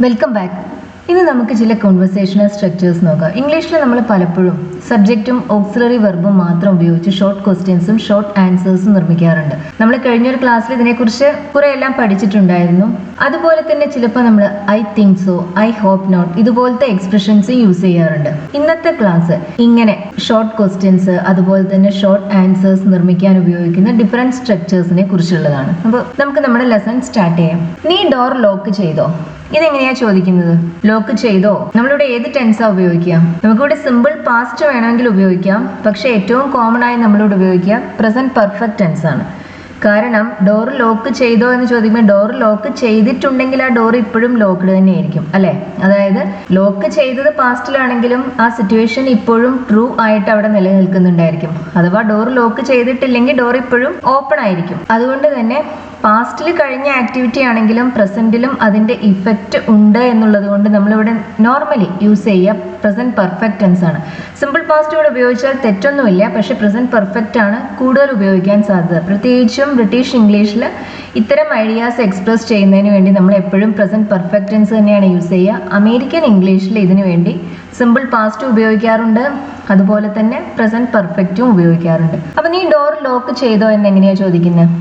Welcome back. ഇന്ന് നമുക്ക് ചില കോൺവെർസേഷണൽ സ്ട്രക്ചേഴ്സ് നോക്കാം. ഇംഗ്ലീഷിൽ നമ്മൾ പലപ്പോഴും സബ്ജക്റ്റും ഓക്സിലറി വെർബും മാത്രം ഉപയോഗിച്ച് ഷോർട്ട് ക്വസ്റ്റ്യൻസും ഷോർട്ട് ആൻസേഴ്സും നിർമ്മിക്കാറുണ്ട്. നമ്മൾ കഴിഞ്ഞൊരു ക്ലാസ്സിൽ ഇതിനെക്കുറിച്ച് കുറെ എല്ലാം പഠിച്ചിട്ടുണ്ടായിരുന്നു. അതുപോലെ തന്നെ ചിലപ്പോൾ നമ്മൾ I think so, I hope not ഇതുപോലത്തെ എക്സ്പ്രഷൻസ് യൂസ് ചെയ്യാറുണ്ട്. ഇന്നത്തെ ക്ലാസ് ഇങ്ങനെ ഷോർട്ട് ക്വസ്റ്റ്യൻസ് അതുപോലെ തന്നെ ഷോർട്ട് ആൻസേഴ്സ് നിർമ്മിക്കാൻ ഉപയോഗിക്കുന്ന ഡിഫറെന്റ് സ്ട്രക്ചേഴ്സിനെ കുറിച്ചുള്ളതാണ്. അപ്പോൾ നമുക്ക് നമ്മുടെ ലെസൺ സ്റ്റാർട്ട് ചെയ്യാം. നീ ഡോർ ലോക്ക് ചെയ്തോ? ഇതെങ്ങനെയാ ചോദിക്കുന്നത്? ലോക്ക് ചെയ്തോ? നമ്മളിവിടെ ഏത് ടെൻസാ ഉപയോഗിക്കുക? നമുക്കിവിടെ സിമ്പിൾ പാസ്റ്റ് വേണമെങ്കിൽ ഉപയോഗിക്കാം. പക്ഷെ ഏറ്റവും കോമൺ ആയി നമ്മളിവിടെ ഉപയോഗിക്കുക പ്രസന്റ് പെർഫെക്റ്റ് ടെൻസ് ആണ്. കാരണം ഡോർ ലോക്ക് ചെയ്തോ എന്ന് ചോദിക്കുമ്പോൾ ഡോർ ലോക്ക് ചെയ്തിട്ടുണ്ടെങ്കിൽ ആ ഡോർ ഇപ്പോഴും ലോക്ക്ഡ് തന്നെയായിരിക്കും അല്ലെ. അതായത് ലോക്ക് ചെയ്തത് പാസ്റ്റിലാണെങ്കിലും ആ സിറ്റുവേഷൻ ഇപ്പോഴും ട്രൂ ആയിട്ട് അവിടെ നിലനിൽക്കുന്നുണ്ടായിരിക്കും. അഥവാ ഡോർ ലോക്ക് ചെയ്തിട്ടില്ലെങ്കിൽ ഡോർ ഇപ്പോഴും ഓപ്പൺ ആയിരിക്കും. അതുകൊണ്ട് തന്നെ പാസ്റ്റിൽ കഴിഞ്ഞ ആക്ടിവിറ്റി ആണെങ്കിലും പ്രസന്റിലും അതിന്റെ ഇഫക്റ്റ് ഉണ്ട് എന്നുള്ളത് കൊണ്ട് നമ്മളിവിടെ നോർമലി യൂസ് ചെയ്യുക പ്രസന്റ് പെർഫെക്റ്റ് ടെൻസ് ആണ്. സിമ്പിൾ പാസ്റ്റ് ഇവിടെ ഉപയോഗിച്ചാൽ തെറ്റൊന്നുമില്ല. പക്ഷെ പ്രസന്റ് പെർഫെക്റ്റ് ആണ് കൂടുതൽ ഉപയോഗിക്കാൻ സാധ്യത. പ്രത്യേകിച്ചും ബ്രിട്ടീഷ് ഇംഗ്ലീഷിൽ ഇത്തരം ഐഡിയാസ് എക്സ്പ്രസ് ചെയ്യുന്നതിന് വേണ്ടി നമ്മൾ എപ്പോഴും പ്രസന്റ് പെർഫെക്റ്റ് ടെൻസ് തന്നെയാണ് യൂസ് ചെയ്യുക. അമേരിക്കൻ ഇംഗ്ലീഷിൽ ഇതിനു വേണ്ടി സിമ്പിൾ പാസ്റ്റ് ഉപയോഗിക്കാറുണ്ട്, അതുപോലെ തന്നെ പ്രസന്റ് പെർഫെക്റ്റും ഉപയോഗിക്കാറുണ്ട്. അപ്പൊ നീ ഡോർ ലോക്ക് ചെയ്തോ എന്ന് എങ്ങനെയാ ചോദിക്കുന്നത്?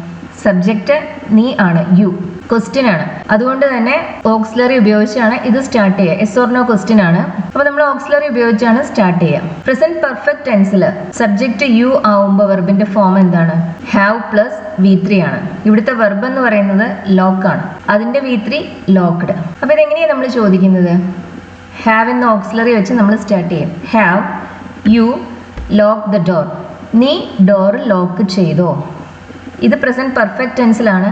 സബ്ജക്റ്റ് നീ ആണ്, യു. ക്വസ്റ്റ്യൻ ആണ്, അതുകൊണ്ട് തന്നെ ഓക്സിലറി ഉപയോഗിച്ചാണ് ഇത് സ്റ്റാർട്ട് ചെയ്യുക. എസ് ഓർ നോ ക്വസ്റ്റ്യൻ ആണ്. അപ്പൊ നമ്മൾ ഓക്സിലറി ഉപയോഗിച്ചാണ് സ്റ്റാർട്ട് ചെയ്യുക. പ്രസന്റ് പെർഫെക്റ്റ് ടെൻസിൽ സബ്ജക്റ്റ് യു ആവുമ്പോൾ വെർബിന്റെ ഫോം എന്താണ്? ഹാവ് പ്ലസ് V3 ആണ്. ഇവിടുത്തെ വെർബ് എന്ന് പറയുന്നത് ലോക്ക് ആണ്, അതിന്റെ V3 ലോക്ക്ഡ്. അപ്പൊ ഇതെങ്ങനെയാണ് നമ്മൾ ചോദിക്കുന്നത്? ഹാവ് എന്ന ഓക്സിലറി വെച്ച് നമ്മൾ സ്റ്റാർട്ട് ചെയ്യും. Have you lock the door? നീ ഡോർ ലോക്ക് ചെയ്തോ? ഇത് പ്രസന്റ് പെർഫെക്റ്റ് ടെൻസിലാണ്.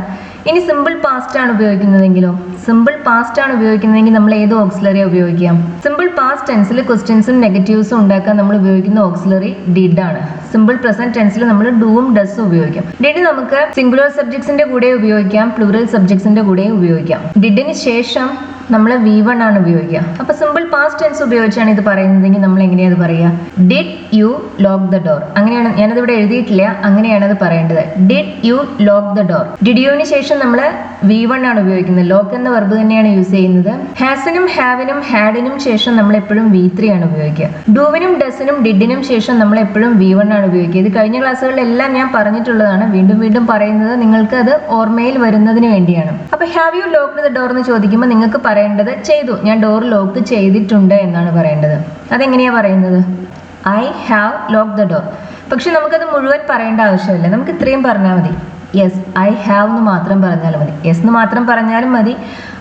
ഇനി സിമ്പിൾ പാസ്റ്റ് ആണ് ഉപയോഗിക്കുന്നതെങ്കിലോ? സിമ്പിൾ പാസ്റ്റ് ആണ് ഉപയോഗിക്കുന്നതെങ്കിൽ നമ്മൾ ഏത് ഓക്സിലറി ഉപയോഗിക്കാം? സിമ്പിൾ പാസ്റ്റ് ടെൻസിൽ ക്വസ്റ്റ്യൻസും നെഗറ്റീവ്സും ഉണ്ടാക്കാൻ നമ്മൾ ഉപയോഗിക്കുന്ന ഓക്സിലറി ഡിഡ് ആണ്. സിമ്പിൾ പ്രസന്റ് ടെൻസിൽ നമ്മൾ ഡൂവും ഡസും ഉപയോഗിക്കാം. ഡിഡ് നമുക്ക് സിംഗുലർ സബ്ജക്ട്സിന്റെ കൂടെ ഉപയോഗിക്കാം, പ്ലൂറൽ സബ്ജക്ട്സിന്റെ കൂടെ ഉപയോഗിക്കാം. ഡിഡിന് ശേഷം നമ്മൾ V1 ആണ് ഉപയോഗിക്കുക. അപ്പൊ സിമ്പിൾ പാസ്റ്റ് ടെൻസ് ഉപയോഗിച്ചാണ് ഇത് പറയുന്നതെങ്കിൽ നമ്മൾ എങ്ങനെയാണ് പറയുക? Did you lock the door? അങ്ങനെയാണ്, ഞാനത് ഇവിടെ എഴുതിയിട്ടില്ല, അങ്ങനെയാണ് അത് പറയേണ്ടത്. Did you lock the door? Did യുവിന് ശേഷം നമ്മൾ V1 ആണ് ഉപയോഗിക്കുന്നത്. ലോക്ക് എന്ന വെർബ് തന്നെയാണ് യൂസ് ചെയ്യുന്നത്. ഹാസിനും ഹാവിനും ഹാഡിനും ശേഷം നമ്മൾ എപ്പോഴും V3 ആണ് ഉപയോഗിക്കുക. ഡൂവിനും ഡസിനും ഡിഡിനും ശേഷം നമ്മൾ എപ്പോഴും V1 ആണ് ഉപയോഗിക്കുക. ഇത് കഴിഞ്ഞ ക്ലാസ്സുകളിലെല്ലാം ഞാൻ പറഞ്ഞിട്ടുള്ളതാണ്. വീണ്ടും വീണ്ടും പറയുന്നത് നിങ്ങൾക്ക് അത് ഓർമ്മയിൽ വരുന്നതിന് വേണ്ടിയാണ്. അപ്പൊ have you locked the door എന്ന് ചോദിക്കുമ്പോൾ നിങ്ങൾക്ക് പറയേണ്ടത് ചെയ്തു, ഞാൻ ഡോർ ലോക്ക് ചെയ്തിട്ടുണ്ട് എന്നാണ് പറയേണ്ടത്. അതെങ്ങനെയാ പറയുന്നത്? I have lock the door. പക്ഷെ നമുക്കത് മുഴുവൻ പറയേണ്ട ആവശ്യമില്ല. നമുക്ക് ഇത്രയും പറഞ്ഞാൽ മതി. യെസ് ഐ ഹാവ് എന്ന് മാത്രം പറഞ്ഞാലും മതി. യെസ് എന്ന് മാത്രം പറഞ്ഞാലും മതി,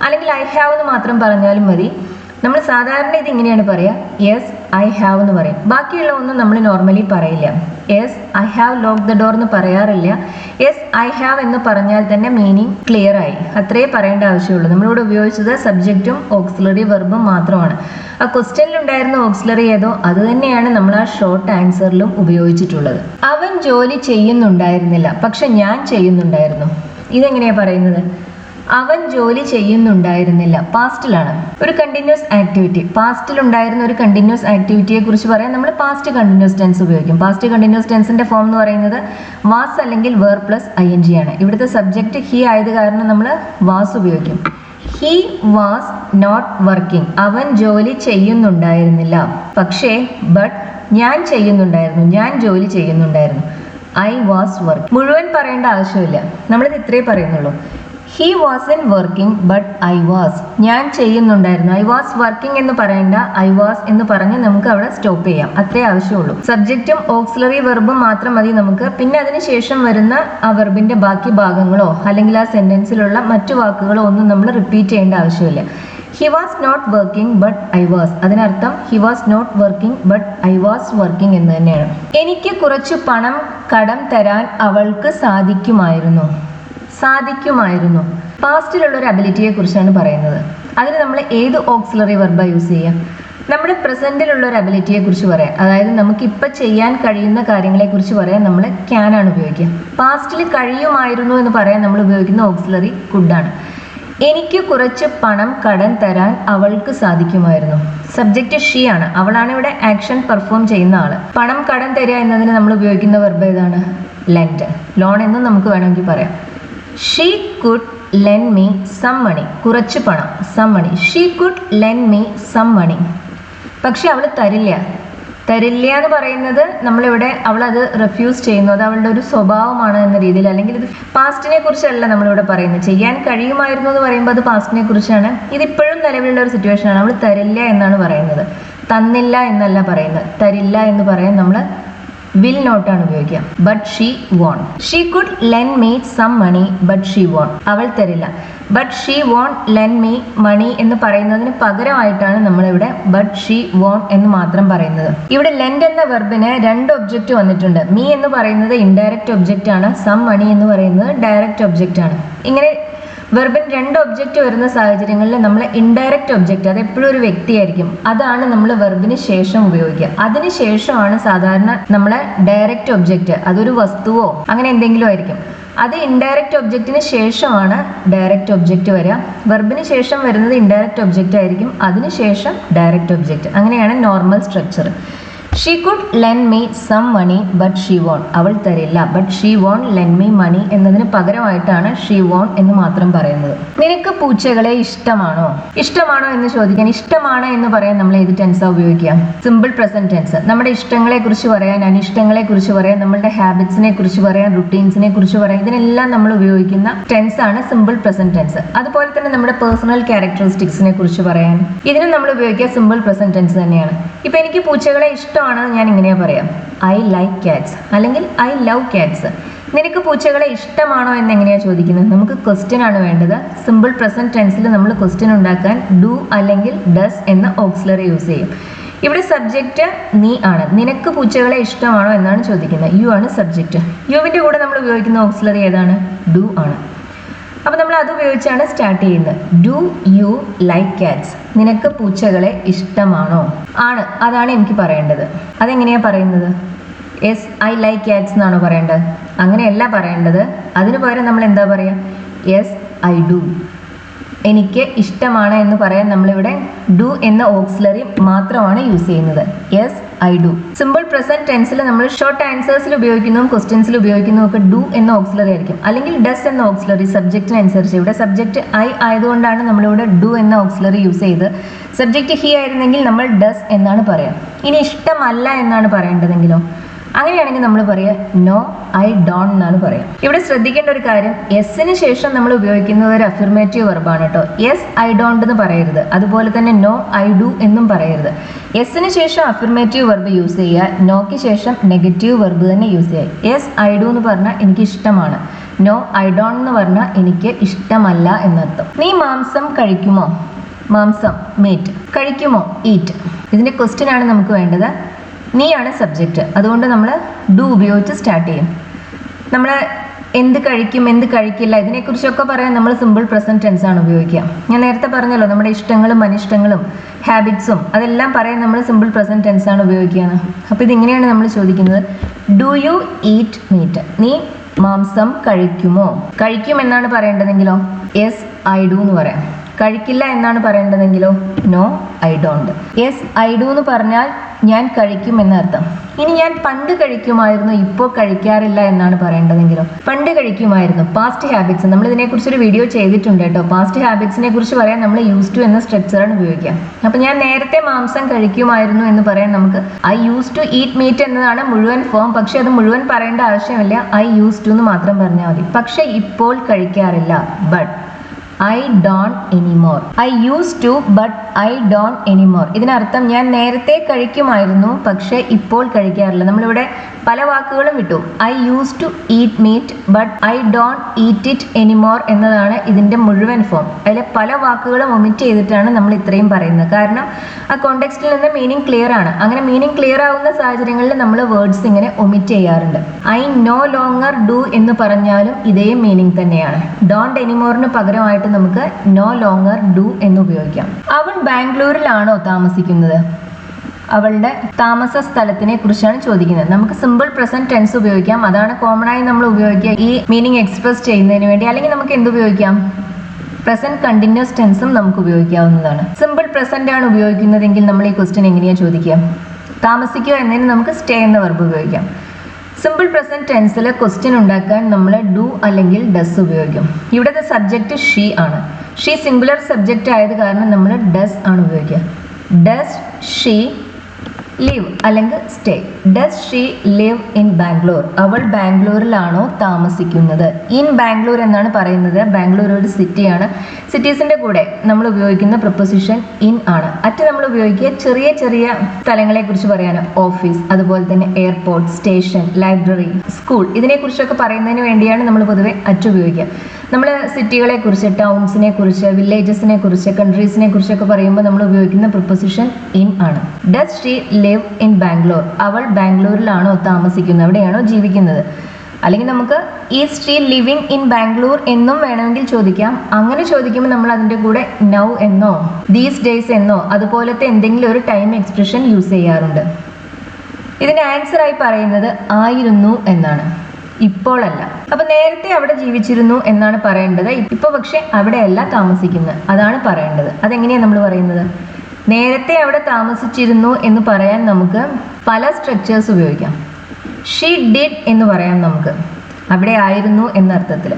അല്ലെങ്കിൽ ഐ ഹാവ് എന്ന് മാത്രം പറഞ്ഞാലും മതി. നമ്മൾ സാധാരണ ഇത് ഇങ്ങനെയാണ് പറയുക, യെസ് ഐ ഹാവ് എന്ന് പറയും. ബാക്കിയുള്ള ഒന്നും നമ്മൾ നോർമലി പറയില്ല. Yes I have lock the door എന്ന് പറയാറില്ല. യെസ് ഐ ഹാവ് എന്ന് പറഞ്ഞാൽ തന്നെ മീനിങ് ക്ലിയർ ആയി, അത്രേ പറയേണ്ട ആവശ്യമുള്ളൂ. നമ്മളിവിടെ ഉപയോഗിച്ചത് സബ്ജക്റ്റും ഓക്സിലറി വെർബും മാത്രമാണ്. ആ ക്വസ്റ്റ്യനിൽ ഉണ്ടായിരുന്ന ഓക്സിലറി ഏതോ അത് തന്നെയാണ് നമ്മൾ ആ ഷോർട്ട് ആൻസറിലും ഉപയോഗിച്ചിട്ടുള്ളത്. അവൻ ജോലി ചെയ്യുന്നുണ്ടായിരുന്നില്ല, പക്ഷെ ഞാൻ ചെയ്യുന്നുണ്ടായിരുന്നു. ഇതെങ്ങനെയാ പറയുന്നത്? അവൻ ജോലി ചെയ്യുന്നുണ്ടായിരുന്നില്ല, പാസ്റ്റിലാണ്. ഒരു കണ്ടിന്യൂസ് ആക്ടിവിറ്റി, പാസ്റ്റിൽ ഉണ്ടായിരുന്ന ഒരു കണ്ടിന്യൂസ് ആക്ടിവിറ്റിയെ കുറിച്ച് പറയാൻ നമ്മൾ പാസ്റ്റ് കണ്ടിന്യൂസ് ടെൻസ് ഉപയോഗിക്കും. പാസ്റ്റ് കണ്ടിന്യൂസ് ടെൻസിന്റെ ഫോം എന്ന് പറയുന്നത് വാസ് അല്ലെങ്കിൽ വേർ പ്ലസ് ING ആണ്. ഇവിടുത്തെ സബ്ജക്റ്റ് ഹി ആയത് കാരണം നമ്മൾ വാസ് ഉപയോഗിക്കും. He was not working. അവൻ ജോലി ചെയ്യുന്നുണ്ടായിരുന്നില്ല, പക്ഷേ ബട്ട് ഞാൻ ചെയ്യുന്നുണ്ടായിരുന്നു, ഞാൻ ജോലി ചെയ്യുന്നുണ്ടായിരുന്നു. I was work. മുഴുവൻ പറയേണ്ട ആവശ്യമില്ല, നമ്മളിത് ഇത്രേ പറയുന്നുള്ളൂ. He wasn't working but I was. ഞാൻ ചെയ്യുന്നുണ്ടായിരുന്നു, ഐ വാസ് വർക്കിംഗ് എന്ന് പറയേണ്ട, ഐ വാസ് എന്ന് പറഞ്ഞ് നമുക്ക് അവിടെ സ്റ്റോപ്പ് ചെയ്യാം. അത്രേ ആവശ്യമുള്ളൂ. സബ്ജക്റ്റും ഓക്സിലറി വെർബും മാത്രം മതി നമുക്ക്. പിന്നെ അതിന് ശേഷം വരുന്ന ആ വെർബിന്റെ ബാക്കി ഭാഗങ്ങളോ അല്ലെങ്കിൽ ആ സെന്റൻസിലുള്ള മറ്റു വാക്കുകളോ ഒന്നും നമ്മൾ റിപ്പീറ്റ് ചെയ്യേണ്ട ആവശ്യമില്ല. He was not working but I was, അതിനർത്ഥം he was not working but I was working എന്ന് തന്നെയാണ്. എനിക്ക് കുറച്ച് പണം കടം തരാൻ അവൾക്ക് സാധിക്കുമായിരുന്നു. സാധിക്കുമായിരുന്നു പാസ്റ്റിലുള്ള ഒരു അബിലിറ്റിയെ കുറിച്ചാണ് പറയുന്നത്. അതിന് നമ്മൾ ഏത് ഓക്സിലറി വെർബാ യൂസ് ചെയ്യുക? നമ്മുടെ പ്രസന്റിലുള്ള ഒരു അബിലിറ്റിയെ കുറിച്ച് പറയാം, അതായത് നമുക്ക് ഇപ്പം ചെയ്യാൻ കഴിയുന്ന കാര്യങ്ങളെ കുറിച്ച് പറയാൻ നമ്മൾ ക്യാൻ ആണ് ഉപയോഗിക്കുക. പാസ്റ്റിൽ കഴിയുമായിരുന്നു എന്ന് പറയാൻ നമ്മൾ ഉപയോഗിക്കുന്ന ഓക്സിലറി കുഡാണ്. എനിക്ക് കുറച്ച് പണം കടം തരാൻ അവൾക്ക് സാധിക്കുമായിരുന്നു. സബ്ജക്റ്റ് ഷീ ആണ്, അവളാണ് ഇവിടെ ആക്ഷൻ പെർഫോം ചെയ്യുന്ന ആള്. പണം കടം തരിക എന്നതിന് നമ്മൾ ഉപയോഗിക്കുന്ന വെർബ് ഏതാണ്? ലെൻഡ്. ലോൺ എന്നും നമുക്ക് വേണമെങ്കിൽ പറയാം. She could lend me some money. കുറച്ച് പണം, some money. She could lend me some money. പക്ഷെ അവൾ തരില്ല എന്ന് പറയുന്നത് നമ്മളിവിടെ അവളത് റിഫ്യൂസ് ചെയ്യുന്നു, അത് അവളുടെ ഒരു സ്വഭാവമാണ് എന്ന രീതിയിൽ, അല്ലെങ്കിൽ ഇത് പാസ്റ്റിനെ കുറിച്ചല്ല നമ്മളിവിടെ പറയുന്നത്. ചെയ്യാൻ കഴിയുമായിരുന്നു എന്ന് പറയുമ്പോൾ അത് പാസ്റ്റിനെ കുറിച്ചാണ്. ഇതിപ്പോഴും നിലവിലുള്ള ഒരു സിറ്റുവേഷനാണ്. അവൾ തരില്ല എന്നാണ് പറയുന്നത്, തന്നില്ല എന്നല്ല പറയുന്നത്. തരില്ല എന്ന് പറയാൻ നമ്മൾ വിൽ നോട്ടാണ് ഉപയോഗിക്കുക. But she won't. She could lend me some money but she won't. അവൾ തരില്ല. But she won't lend me money എന്ന് പറയുന്നതിന് പകരമായിട്ടാണ് നമ്മളിവിടെ ബട്ട് ഷീ വോൺ എന്ന് മാത്രം പറയുന്നത്. ഇവിടെ ലെൻഡ് എന്ന വെർബിന് 2 ഒബ്ജക്റ്റ് വന്നിട്ടുണ്ട്. മീ എന്ന് പറയുന്നത് ഇൻഡയറക്റ്റ് ഒബ്ജക്റ്റ് ആണ്, സം മണി എന്ന് പറയുന്നത് ഡയറക്റ്റ് ഒബ്ജക്റ്റ് ആണ്. ഇങ്ങനെ വെർബിന് 2 ഒബ്ജക്റ്റ് വരുന്ന സാഹചര്യങ്ങളിൽ നമ്മൾ ഇൻഡയറക്റ്റ് ഒബ്ജക്റ്റ്, അത് എപ്പോഴും ഒരു വ്യക്തിയായിരിക്കും, അതാണ് നമ്മൾ വെർബിന് ശേഷം ഉപയോഗിക്കുക. അതിന് ശേഷമാണ് സാധാരണ നമ്മൾ ഡയറക്റ്റ് ഒബ്ജക്റ്റ്, അതൊരു വസ്തുവോ അങ്ങനെ എന്തെങ്കിലും ആയിരിക്കും. അത് ഇൻഡയറക്റ്റ് ഒബ്ജക്റ്റിന് ശേഷമാണ് ഡയറക്റ്റ് ഒബ്ജക്റ്റ് വരിക. വെർബിന് ശേഷം വരുന്നത് ഇൻഡയറക്റ്റ് ഒബ്ജക്റ്റ് ആയിരിക്കും, അതിന് ശേഷം ഡയറക്റ്റ് ഒബ്ജക്റ്റ്. അങ്ങനെയാണ് normal structure. She could lend me some money but she won't. അവൾ തരില്ല. But she won't lend me money എന്നതിന് പകരമായിട്ടാണ് ഷീ വോൺ എന്ന് മാത്രം പറയുന്നത്. നിനക്ക് പൂച്ചകളെ ഇഷ്ടമാണോ എന്ന് ചോദിക്കാൻ ഇഷ്ടമാണ് എന്ന് പറയാൻ നമ്മൾ ഏത് ടെൻസാ ഉപയോഗിക്കാം? Simple present tense. നമ്മുടെ ഇഷ്ടങ്ങളെ കുറിച്ച് പറയാൻ, അനിഷ്ടങ്ങളെ കുറിച്ച് പറയാൻ, നമ്മളുടെ ഹാബിറ്റ്സിനെ കുറിച്ച് പറയാൻ, റുട്ടീൻസിനെ കുറിച്ച് പറയാൻ, ഇതിനെല്ലാം നമ്മൾ ഉപയോഗിക്കുന്ന ടെൻസ് ആണ് സിമ്പിൾ പ്രസന്റ് ടെൻസ്. അതുപോലെ തന്നെ നമ്മുടെ പേഴ്സണൽ ക്യാരക്ടറിസ്റ്റിക്സിനെ കുറിച്ച് പറയാൻ ഇതിന് നമ്മൾ ഉപയോഗിക്കുക സിമ്പിൾ പ്രസന്റ് ടെൻസ് തന്നെയാണ്. ഇപ്പൊ എനിക്ക് പൂച്ചകളെ ഇഷ്ടമാണെന്ന് ഞാൻ ഇങ്ങനെയാ പറയാം, ഐ ലൈക്ക് കാറ്റ്സ്, അല്ലെങ്കിൽ ഐ ലവ് കാറ്റ്സ്. നിനക്ക് പൂച്ചകളെ ഇഷ്ടമാണോ എന്ന് എങ്ങനെയാ ചോദിക്കുന്നത്? നമുക്ക് ക്വസ്റ്റ്യൻ ആണ് വേണ്ടത്. സിമ്പിൾ പ്രസന്റ് ടെൻസിൽ നമ്മൾ ക്വസ്റ്റ്യൻ ഉണ്ടാക്കാൻ ഡു അല്ലെങ്കിൽ ഡസ് എന്ന ഓക്സിലറി യൂസ് ചെയ്യും. ഇവിടെ സബ്ജക്റ്റ് നീ ആണ്. നിനക്ക് പൂച്ചകളെ ഇഷ്ടമാണോ എന്നാണ് ചോദിക്കുന്നത്. യു ആണ് സബ്ജക്റ്റ്. യുവിന്റെ കൂടെ നമ്മൾ ഉപയോഗിക്കുന്ന ഓക്സിലറി ഏതാണ്? ഡു ആണ്. അപ്പോൾ നമ്മൾ അത് ഉപയോഗിച്ചാണ് സ്റ്റാർട്ട് ചെയ്യുന്നത്. Do you like Katz? നിനക്ക് പൂച്ചകളെ ഇഷ്ടമാണോ? ആണ്, അതാണ് എനിക്ക് പറയേണ്ടത്. അതെങ്ങനെയാ പറയുന്നത്? യെസ് ഐ ലൈക്ക് കാറ്റ്സ് എന്നാണോ പറയേണ്ടത്? അങ്ങനെയല്ല പറയേണ്ടത്. അതിന് പകരം നമ്മൾ എന്താ പറയുക? Yes I do. എനിക്ക് ഇഷ്ടമാണ് എന്ന് പറയാൻ നമ്മളിവിടെ ഡു എന്ന ഓക്സിലറി മാത്രമാണ് യൂസ് ചെയ്യുന്നത്. Yes I do. Simple present ടെൻസിൽ നമ്മൾ ഷോർട്ട് ആൻസേഴ്സിൽ ഉപയോഗിക്കുന്നതും ക്വസ്റ്റ്യൻസിൽ ഉപയോഗിക്കുന്നതും ഒക്കെ ഡു എന്ന ഓക്സിലറി ആയിരിക്കും, അല്ലെങ്കിൽ ഡസ് എന്ന ഓക്സിലറി സബ്ജക്റ്റിനനുസരിച്ച്. ഇവിടെ സബ്ജക്റ്റ് ഐ ആയതുകൊണ്ടാണ് നമ്മളിവിടെ ഡു എന്ന ഓക്സിലറി യൂസ് ചെയ്ത്. സബ്ജക്റ്റ് ഹി ആയിരുന്നെങ്കിൽ നമ്മൾ ഡസ് എന്നാണ് പറയാം. ഇനി ഇഷ്ടമല്ല എന്നാണ് പറയേണ്ടതെങ്കിലോ? അങ്ങനെയാണെങ്കിൽ നമ്മൾ പറയുക നോ ഐ ഡോണ്ട് എന്നാണ് പറയാം. ഇവിടെ ശ്രദ്ധിക്കേണ്ട ഒരു കാര്യം, എസിന് ശേഷം നമ്മൾ ഉപയോഗിക്കുന്നത് ഒരു അഫിർമേറ്റീവ് വെർബാണ് കേട്ടോ. യെസ് ഐ ഡോണ്ട് എന്ന് പറയരുത്. അതുപോലെ തന്നെ നോ ഐ ഡു എന്നും പറയരുത്. എസിന് ശേഷം അഫിർമേറ്റീവ് വെർബ് യൂസ് ചെയ്യുക, നോക്ക് ശേഷം നെഗറ്റീവ് വെർബ് തന്നെ യൂസ് ചെയ്യുക. യെസ് ഐ ഡു എന്ന് പറഞ്ഞാൽ എനിക്ക് ഇഷ്ടമാണ്, നോ ഐ ഡോണ്ട് എന്ന് പറഞ്ഞാൽ എനിക്ക് ഇഷ്ടമല്ല എന്നർത്ഥം. നീ മാംസം കഴിക്കുമോ? മാംസം മീറ്റ്. കഴിക്കുമോ? ഈറ്റ്. ഇതിന്റെ ക്വസ്റ്റ്യൻ ആണ് നമുക്ക് വേണ്ടത്. നീ ആണ് സബ്ജക്റ്റ്, അതുകൊണ്ട് നമ്മൾ ഡു ഉപയോഗിച്ച് സ്റ്റാർട്ട് ചെയ്യും. നമ്മൾ എന്ത് കഴിക്കും, എന്ത് കഴിക്കില്ല, ഇതിനെക്കുറിച്ചൊക്കെ പറയാൻ നമ്മൾ സിമ്പിൾ പ്രസന്റ് ടെൻസ് ആണ് ഉപയോഗിക്കുക. ഞാൻ നേരത്തെ പറഞ്ഞല്ലോ, നമ്മുടെ ഇഷ്ടങ്ങളും അനിഷ്ടങ്ങളും ഹാബിറ്റ്സും അതെല്ലാം പറയാൻ നമ്മൾ സിമ്പിൾ പ്രസന്റ് ടെൻസ് ആണ് ഉപയോഗിക്കുകയാണ്. അപ്പോൾ ഇതിങ്ങനെയാണ് നമ്മൾ ചോദിക്കുന്നത്, ഡു യു ഈറ്റ് മീറ്റ്? നീ മാംസം കഴിക്കുമോ? കഴിക്കും എന്നാണ് പറയേണ്ടതെങ്കിലോ യെസ് ഐ ഡു എന്ന് പറയാം. കഴിക്കില്ല എന്നാണ് പറയേണ്ടതെങ്കിലോ no I don't. Yes I do എന്ന് പറഞ്ഞാൽ ഞാൻ കഴിക്കും എന്നർത്ഥം. ഇനി ഞാൻ പണ്ട് കഴിക്കുമായിരുന്നു, ഇപ്പോൾ കഴിക്കാറില്ല എന്നാണ് പറയേണ്ടതെങ്കിലോ പണ്ട് കഴിക്കുമായിരുന്നു. പാസ്റ്റ് ഹാബിറ്റ്സ്, നമ്മൾ ഇതിനെക്കുറിച്ചൊരു വീഡിയോ ചെയ്തിട്ടുണ്ട് കേട്ടോ. പാസ്റ്റ് ഹാബിറ്റ്സിനെ കുറിച്ച് പറയാൻ നമ്മൾ യൂസ് ടു എന്ന സ്ട്രക്ചറാണ് ഉപയോഗിക്കുക. അപ്പം ഞാൻ നേരത്തെ മാംസം കഴിക്കുമായിരുന്നു എന്ന് പറയാൻ നമുക്ക് I use to eat meat എന്നതാണ് മുഴുവൻ ഫോം. പക്ഷെ അത് മുഴുവൻ പറയേണ്ട ആവശ്യമില്ല, ഐ യൂസ് ടു എന്ന് മാത്രം പറഞ്ഞാൽ മതി. പക്ഷെ ഇപ്പോൾ കഴിക്കാറില്ല, but I don't anymore. I use to but I don't anymore. ഇതിനർത്ഥം ഞാൻ നേരത്തെ കഴിക്കുമായിരുന്നു പക്ഷെ ഇപ്പോൾ കഴിക്കാറില്ല. നമ്മളിവിടെ പല വാക്കുകളും വിട്ടു. I use to eat meat but I don't eat it anymore എന്നതാണ് ഇതിൻ്റെ മുഴുവൻ ഫോം. അതിലെ പല വാക്കുകളും ഒമിറ്റ് ചെയ്തിട്ടാണ് നമ്മൾ ഇത്രയും പറയുന്നത്. കാരണം ആ കോണ്ടെക്സ്റ്റിൽ നിന്ന് മീനിങ് ക്ലിയർ ആണ്. അങ്ങനെ മീനിങ് ക്ലിയർ ആവുന്ന സാഹചര്യങ്ങളിൽ നമ്മൾ വേർഡ്സ് ഇങ്ങനെ ഒമിറ്റ് ചെയ്യാറുണ്ട്. ഐ നോ ലോങ്ങർ ഡു എന്ന് പറഞ്ഞാലും ഇതേ മീനിങ് തന്നെയാണ്. ഡോണ്ട് എനിമോറിന് പകരമായിട്ട് നമുക്ക് നോ ലോങ്ങർ ഡു എന്ന് ഉപയോഗിക്കാം. അവൻ ബാംഗ്ലൂരിലാണോ താമസിക്കുന്നത്? അവളുടെ താമസ സ്ഥലത്തിനെ കുറിച്ചാണ് ചോദിക്കുന്നത്. നമുക്ക് സിമ്പിൾ പ്രസന്റ് ടെൻസ് ഉപയോഗിക്കാം, അതാണ് കോമൺ ആയി നമ്മൾ ഉപയോഗിക്കുക ഈ മീനിങ് എക്സ്പ്രസ് ചെയ്യുന്നതിന് വേണ്ടി. അല്ലെങ്കിൽ നമുക്ക് എന്ത് ഉപയോഗിക്കാം? പ്രസന്റ് കണ്ടിന്യൂസ് ടെൻസും നമുക്ക് ഉപയോഗിക്കാവുന്നതാണ്. സിമ്പിൾ പ്രസന്റ് ആണ് ഉപയോഗിക്കുന്നതെങ്കിൽ നമ്മൾ ഈ ക്വസ്റ്റ്യൻ എങ്ങനെയാണ് ചോദിക്കുക? താമസിക്കുക എന്നതിന് നമുക്ക് സ്റ്റേ എന്ന വെർബ് ഉപയോഗിക്കാം. സിമ്പിൾ പ്രസന്റ് ടെൻസിൽ ക്വസ്റ്റ്യൻ ഉണ്ടാക്കാൻ നമ്മൾ ഡു അല്ലെങ്കിൽ ഡസ് ഉപയോഗിക്കും. ഇവിടുത്തെ സബ്ജക്റ്റ് ഷീ ആണ്. ഷീ സിംഗുലർ സബ്ജക്റ്റ് ആയത് കാരണം നമ്മൾ ഡസ് ആണ് ഉപയോഗിക്കുക. ഡസ് ഷീ ലിവ് അല്ലെങ്കിൽ stay. Does she live in Bangalore? അവൾ ബാംഗ്ലൂരിലാണോ താമസിക്കുന്നത്? ഇൻ ബാംഗ്ലൂർ എന്നാണ് പറയുന്നത്. ബാംഗ്ലൂർ ഒരു സിറ്റിയാണ്. സിറ്റീസിന്റെ കൂടെ നമ്മൾ ഉപയോഗിക്കുന്ന പ്രൊപ്പോസിഷൻ ഇൻ ആണ്. നമ്മൾ ഉപയോഗിക്കുക ചെറിയ ചെറിയ സ്ഥലങ്ങളെ കുറിച്ച് പറയാൻ ഓഫീസ്, അതുപോലെ തന്നെ എയർപോർട്ട്, സ്റ്റേഷൻ, ലൈബ്രറി, സ്കൂൾ, ഇതിനെക്കുറിച്ചൊക്കെ പറയുന്നതിന് വേണ്ടിയാണ് നമ്മൾ പൊതുവെ അറ്റ് ഉപയോഗിക്കുക. നമ്മൾ സിറ്റികളെ കുറിച്ച്, ടൗൺസിനെ കുറിച്ച്, വില്ലേജസിനെ കുറിച്ച്, കൺട്രീസിനെ കുറിച്ചൊക്കെ പറയുമ്പോൾ നമ്മൾ ഉപയോഗിക്കുന്ന പ്രൊപ്പോസിഷൻ ഇൻ ആണ്. Does she live in Bangalore? അവൾ ബാംഗ്ലൂരിലാണോ താമസിക്കുന്നത്, എവിടെയാണോ ജീവിക്കുന്നത്? അല്ലെങ്കിൽ നമുക്ക് is she living in Bangalore എന്നും വേണമെങ്കിൽ ചോദിക്കാം. അങ്ങനെ ചോദിക്കുമ്പോൾ നമ്മൾ അതിൻ്റെ കൂടെ നൗ എന്നോ ദീസ് ഡേയ്സ് എന്നോ അതുപോലത്തെ എന്തെങ്കിലും ഒരു ടൈം എക്സ്പ്രഷൻ യൂസ് ചെയ്യാറുണ്ട്. ഇതിന്റെ ആൻസർ ആയി പറയുന്നത് ആയിരുന്നു എന്നാണ്, ഇപ്പോഴല്ല. അപ്പൊ നേരത്തെ അവിടെ ജീവിച്ചിരുന്നു എന്നാണ് പറയേണ്ടത്. ഇപ്പൊ പക്ഷെ അവിടെയല്ല താമസിക്കുന്നത്, അതാണ് പറയേണ്ടത്. അതെങ്ങനെയാണ് നമ്മൾ പറയുന്നത്? നേരത്തെ അവിടെ താമസിച്ചിരുന്നു എന്ന് പറയാൻ നമുക്ക് പല സ്ട്രക്ചേഴ്സ് ഉപയോഗിക്കാം. ഷീ ഡിഡ് എന്ന് പറയാം നമുക്ക്, അവിടെ ആയിരുന്നു എന്നർത്ഥത്തിൽ.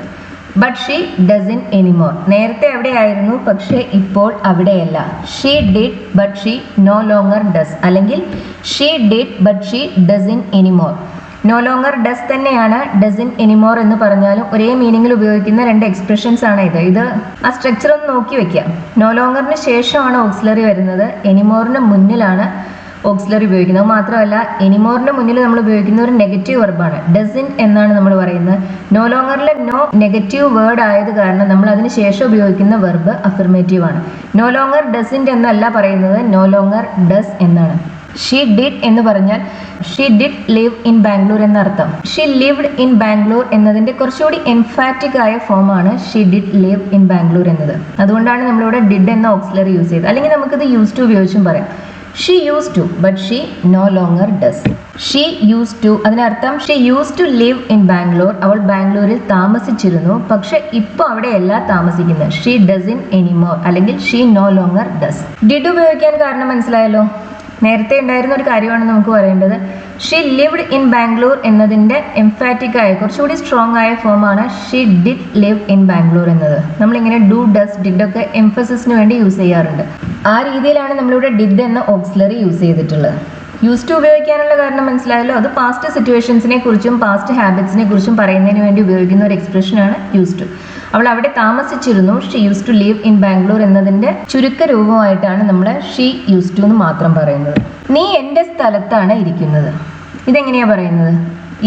But she doesn't anymore? നേരത്തെ അവിടെ ആയിരുന്നു പക്ഷേ ഇപ്പോൾ അവിടെയല്ല. She did but she no longer does, അല്ലെങ്കിൽ she did but she doesn't anymore. No longer does തന്നെയാണ്, ഡസൻ എനിമോർ എന്ന് പറഞ്ഞാലും ഒരേ മീനിങ്ങിൽ ഉപയോഗിക്കുന്ന രണ്ട് എക്സ്പ്രഷൻസ് ആണ് ഇത് ആ സ്ട്രക്ചർ ഒന്ന് നോക്കി വെക്കാം. നോ ലോങ്ങറിന് ശേഷമാണ് ഓക്സിലറി വരുന്നത്, എനിമോറിന് മുന്നിലാണ് ഓക്സിലറി ഉപയോഗിക്കുന്നത്. മാത്രമല്ല എനിമോറിന്റെ മുന്നിൽ നമ്മൾ ഉപയോഗിക്കുന്ന ഒരു നെഗറ്റീവ് വെർബാണ്, ഡസിൻ എന്നാണ് നമ്മൾ പറയുന്നത്. നോ ലോങ്ങറിലെ നോ നെഗറ്റീവ് വേർഡ് ആയത് കാരണം നമ്മൾ അതിന് ശേഷം ഉപയോഗിക്കുന്ന വെർബ് അഫർമേറ്റീവ് ആണ്. നോ ലോങ്ങർ ഡസിൻ്റ് എന്നല്ല പറയുന്നത്, നോ ലോങ്ങർ ഡസ് എന്നാണ്. ഷീ ഡിഡ് എന്ന് പറഞ്ഞാൽ she did live in Bangalore എന്നർത്ഥം. ഷീ ലിവ്ഡ് ഇൻ ബാംഗ്ലൂർ എന്നതിന്റെ കുറച്ചുകൂടി എംഫാറ്റിക് ആയ ഫോമാണ് she did live in Bangalore എന്നത്. അതുകൊണ്ടാണ് നമ്മളിവിടെ ഡിഡ് എന്ന ഓക്സിലറി യൂസ് ചെയ്തത്. അല്ലെങ്കിൽ നമുക്കിത് യൂസ് ടു ഉപയോഗിച്ചും പറയാം. She use to but she no longer does. She use to, അതിനർത്ഥം she use to live in Bangalore, അവൾ ബാംഗ്ലൂരിൽ താമസിച്ചിരുന്നു പക്ഷെ ഇപ്പോൾ അവിടെയല്ല താമസിക്കുന്നത്. ഷീ ഡസൻ എനിമോർ അല്ലെങ്കിൽ she no longer does. Did ഉപയോഗിക്കാൻ കാരണം മനസ്സിലായല്ലോ. നേരത്തെ ഉണ്ടായിരുന്ന ഒരു കാര്യമാണ് നമുക്ക് പറയേണ്ടത്. ഷീ ലിവ്ഡ് ഇൻ ബാംഗ്ലൂർ എന്നതിൻ്റെ എംഫാറ്റിക് ആയ കുറച്ചുകൂടി സ്ട്രോങ് ആയ ഫോമാണ് she did live in Bangalore എന്നത്. നമ്മളിങ്ങനെ ഡു, ഡസ്, ഡിഡ് ഒക്കെ എംഫസിസിന് വേണ്ടി യൂസ് ചെയ്യാറുണ്ട്. ആ രീതിയിലാണ് നമ്മളിവിടെ ഡിഡ് എന്ന ഓക്സിലറി യൂസ് ചെയ്തിട്ടുള്ളത്. യൂസ് ടു ഉപയോഗിക്കാനുള്ള കാരണം മനസ്സിലായല്ലോ. അത് പാസ്റ്റ് സിറ്റുവേഷൻസിനെ കുറിച്ചും പാസ്റ്റ് ഹാബിറ്റ്സിനെ കുറിച്ചും പറയുന്നതിന് വേണ്ടി ഉപയോഗിക്കുന്ന ഒരു എക്സ്പ്രഷനാണ് യൂസ് ടു. അവൾ അവിടെ താമസിച്ചിരുന്നു, she use to live in Bangalore എന്നതിൻ്റെ ചുരുക്ക രൂപമായിട്ടാണ് നമ്മൾ ഷീ യൂസ് ടു എന്ന് മാത്രം പറയുന്നത്. നീ എൻ്റെ സ്ഥലത്താണ് ഇരിക്കുന്നത്. ഇതെങ്ങനെയാണ് പറയുന്നത്?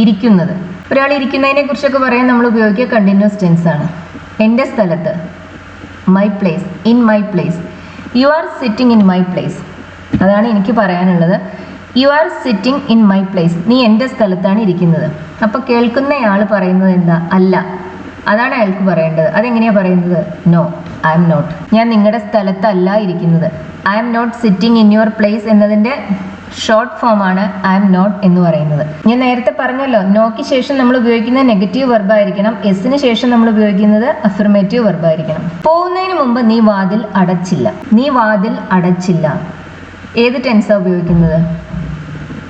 ഇരിക്കുന്നത്. ഒരാൾ ഇരിക്കുന്നതിനെ കുറിച്ചൊക്കെ പറയാൻ നമ്മൾ ഉപയോഗിക്കുക കണ്ടിന്യൂസ് ടെൻസ് ആണ്. എൻ്റെ സ്ഥലത്ത്, my place, in my place. You are sitting in my place. അതാണ് എനിക്ക് പറയാനുള്ളത്. You are sitting in my place. നീ എൻ്റെ സ്ഥലത്താണ് ഇരിക്കുന്നത്. അപ്പോൾ കേൾക്കുന്നയാൾ പറയുന്നത് എന്താ? അല്ല. അതാണ് അയാൾക്ക് പറയേണ്ടത്. അതെങ്ങനെയാണ് പറയുന്നത്? No, I'm not. ഞാൻ നിങ്ങളുടെ സ്ഥലത്തല്ല ഇരിക്കുന്നത്. I'm not sitting in your place എന്നതിൻ്റെ ഷോർട്ട് ഫോമാണ് ഐ എം നോട്ട് എന്ന് പറയുന്നത്. ഞാൻ നേരത്തെ പറഞ്ഞല്ലോ, നോക്ക് ശേഷം നമ്മൾ ഉപയോഗിക്കുന്നത് നെഗറ്റീവ് വെർബായിരിക്കണം, എസിന് ശേഷം നമ്മൾ ഉപയോഗിക്കുന്നത് അഫർമേറ്റീവ് വെർബായിരിക്കണം. പോകുന്നതിന് മുമ്പ് നീ വാതിൽ അടച്ചില്ല. നീ വാതിൽ അടച്ചില്ല. ഏത് ടെൻസാണ് ഉപയോഗിക്കുന്നത്?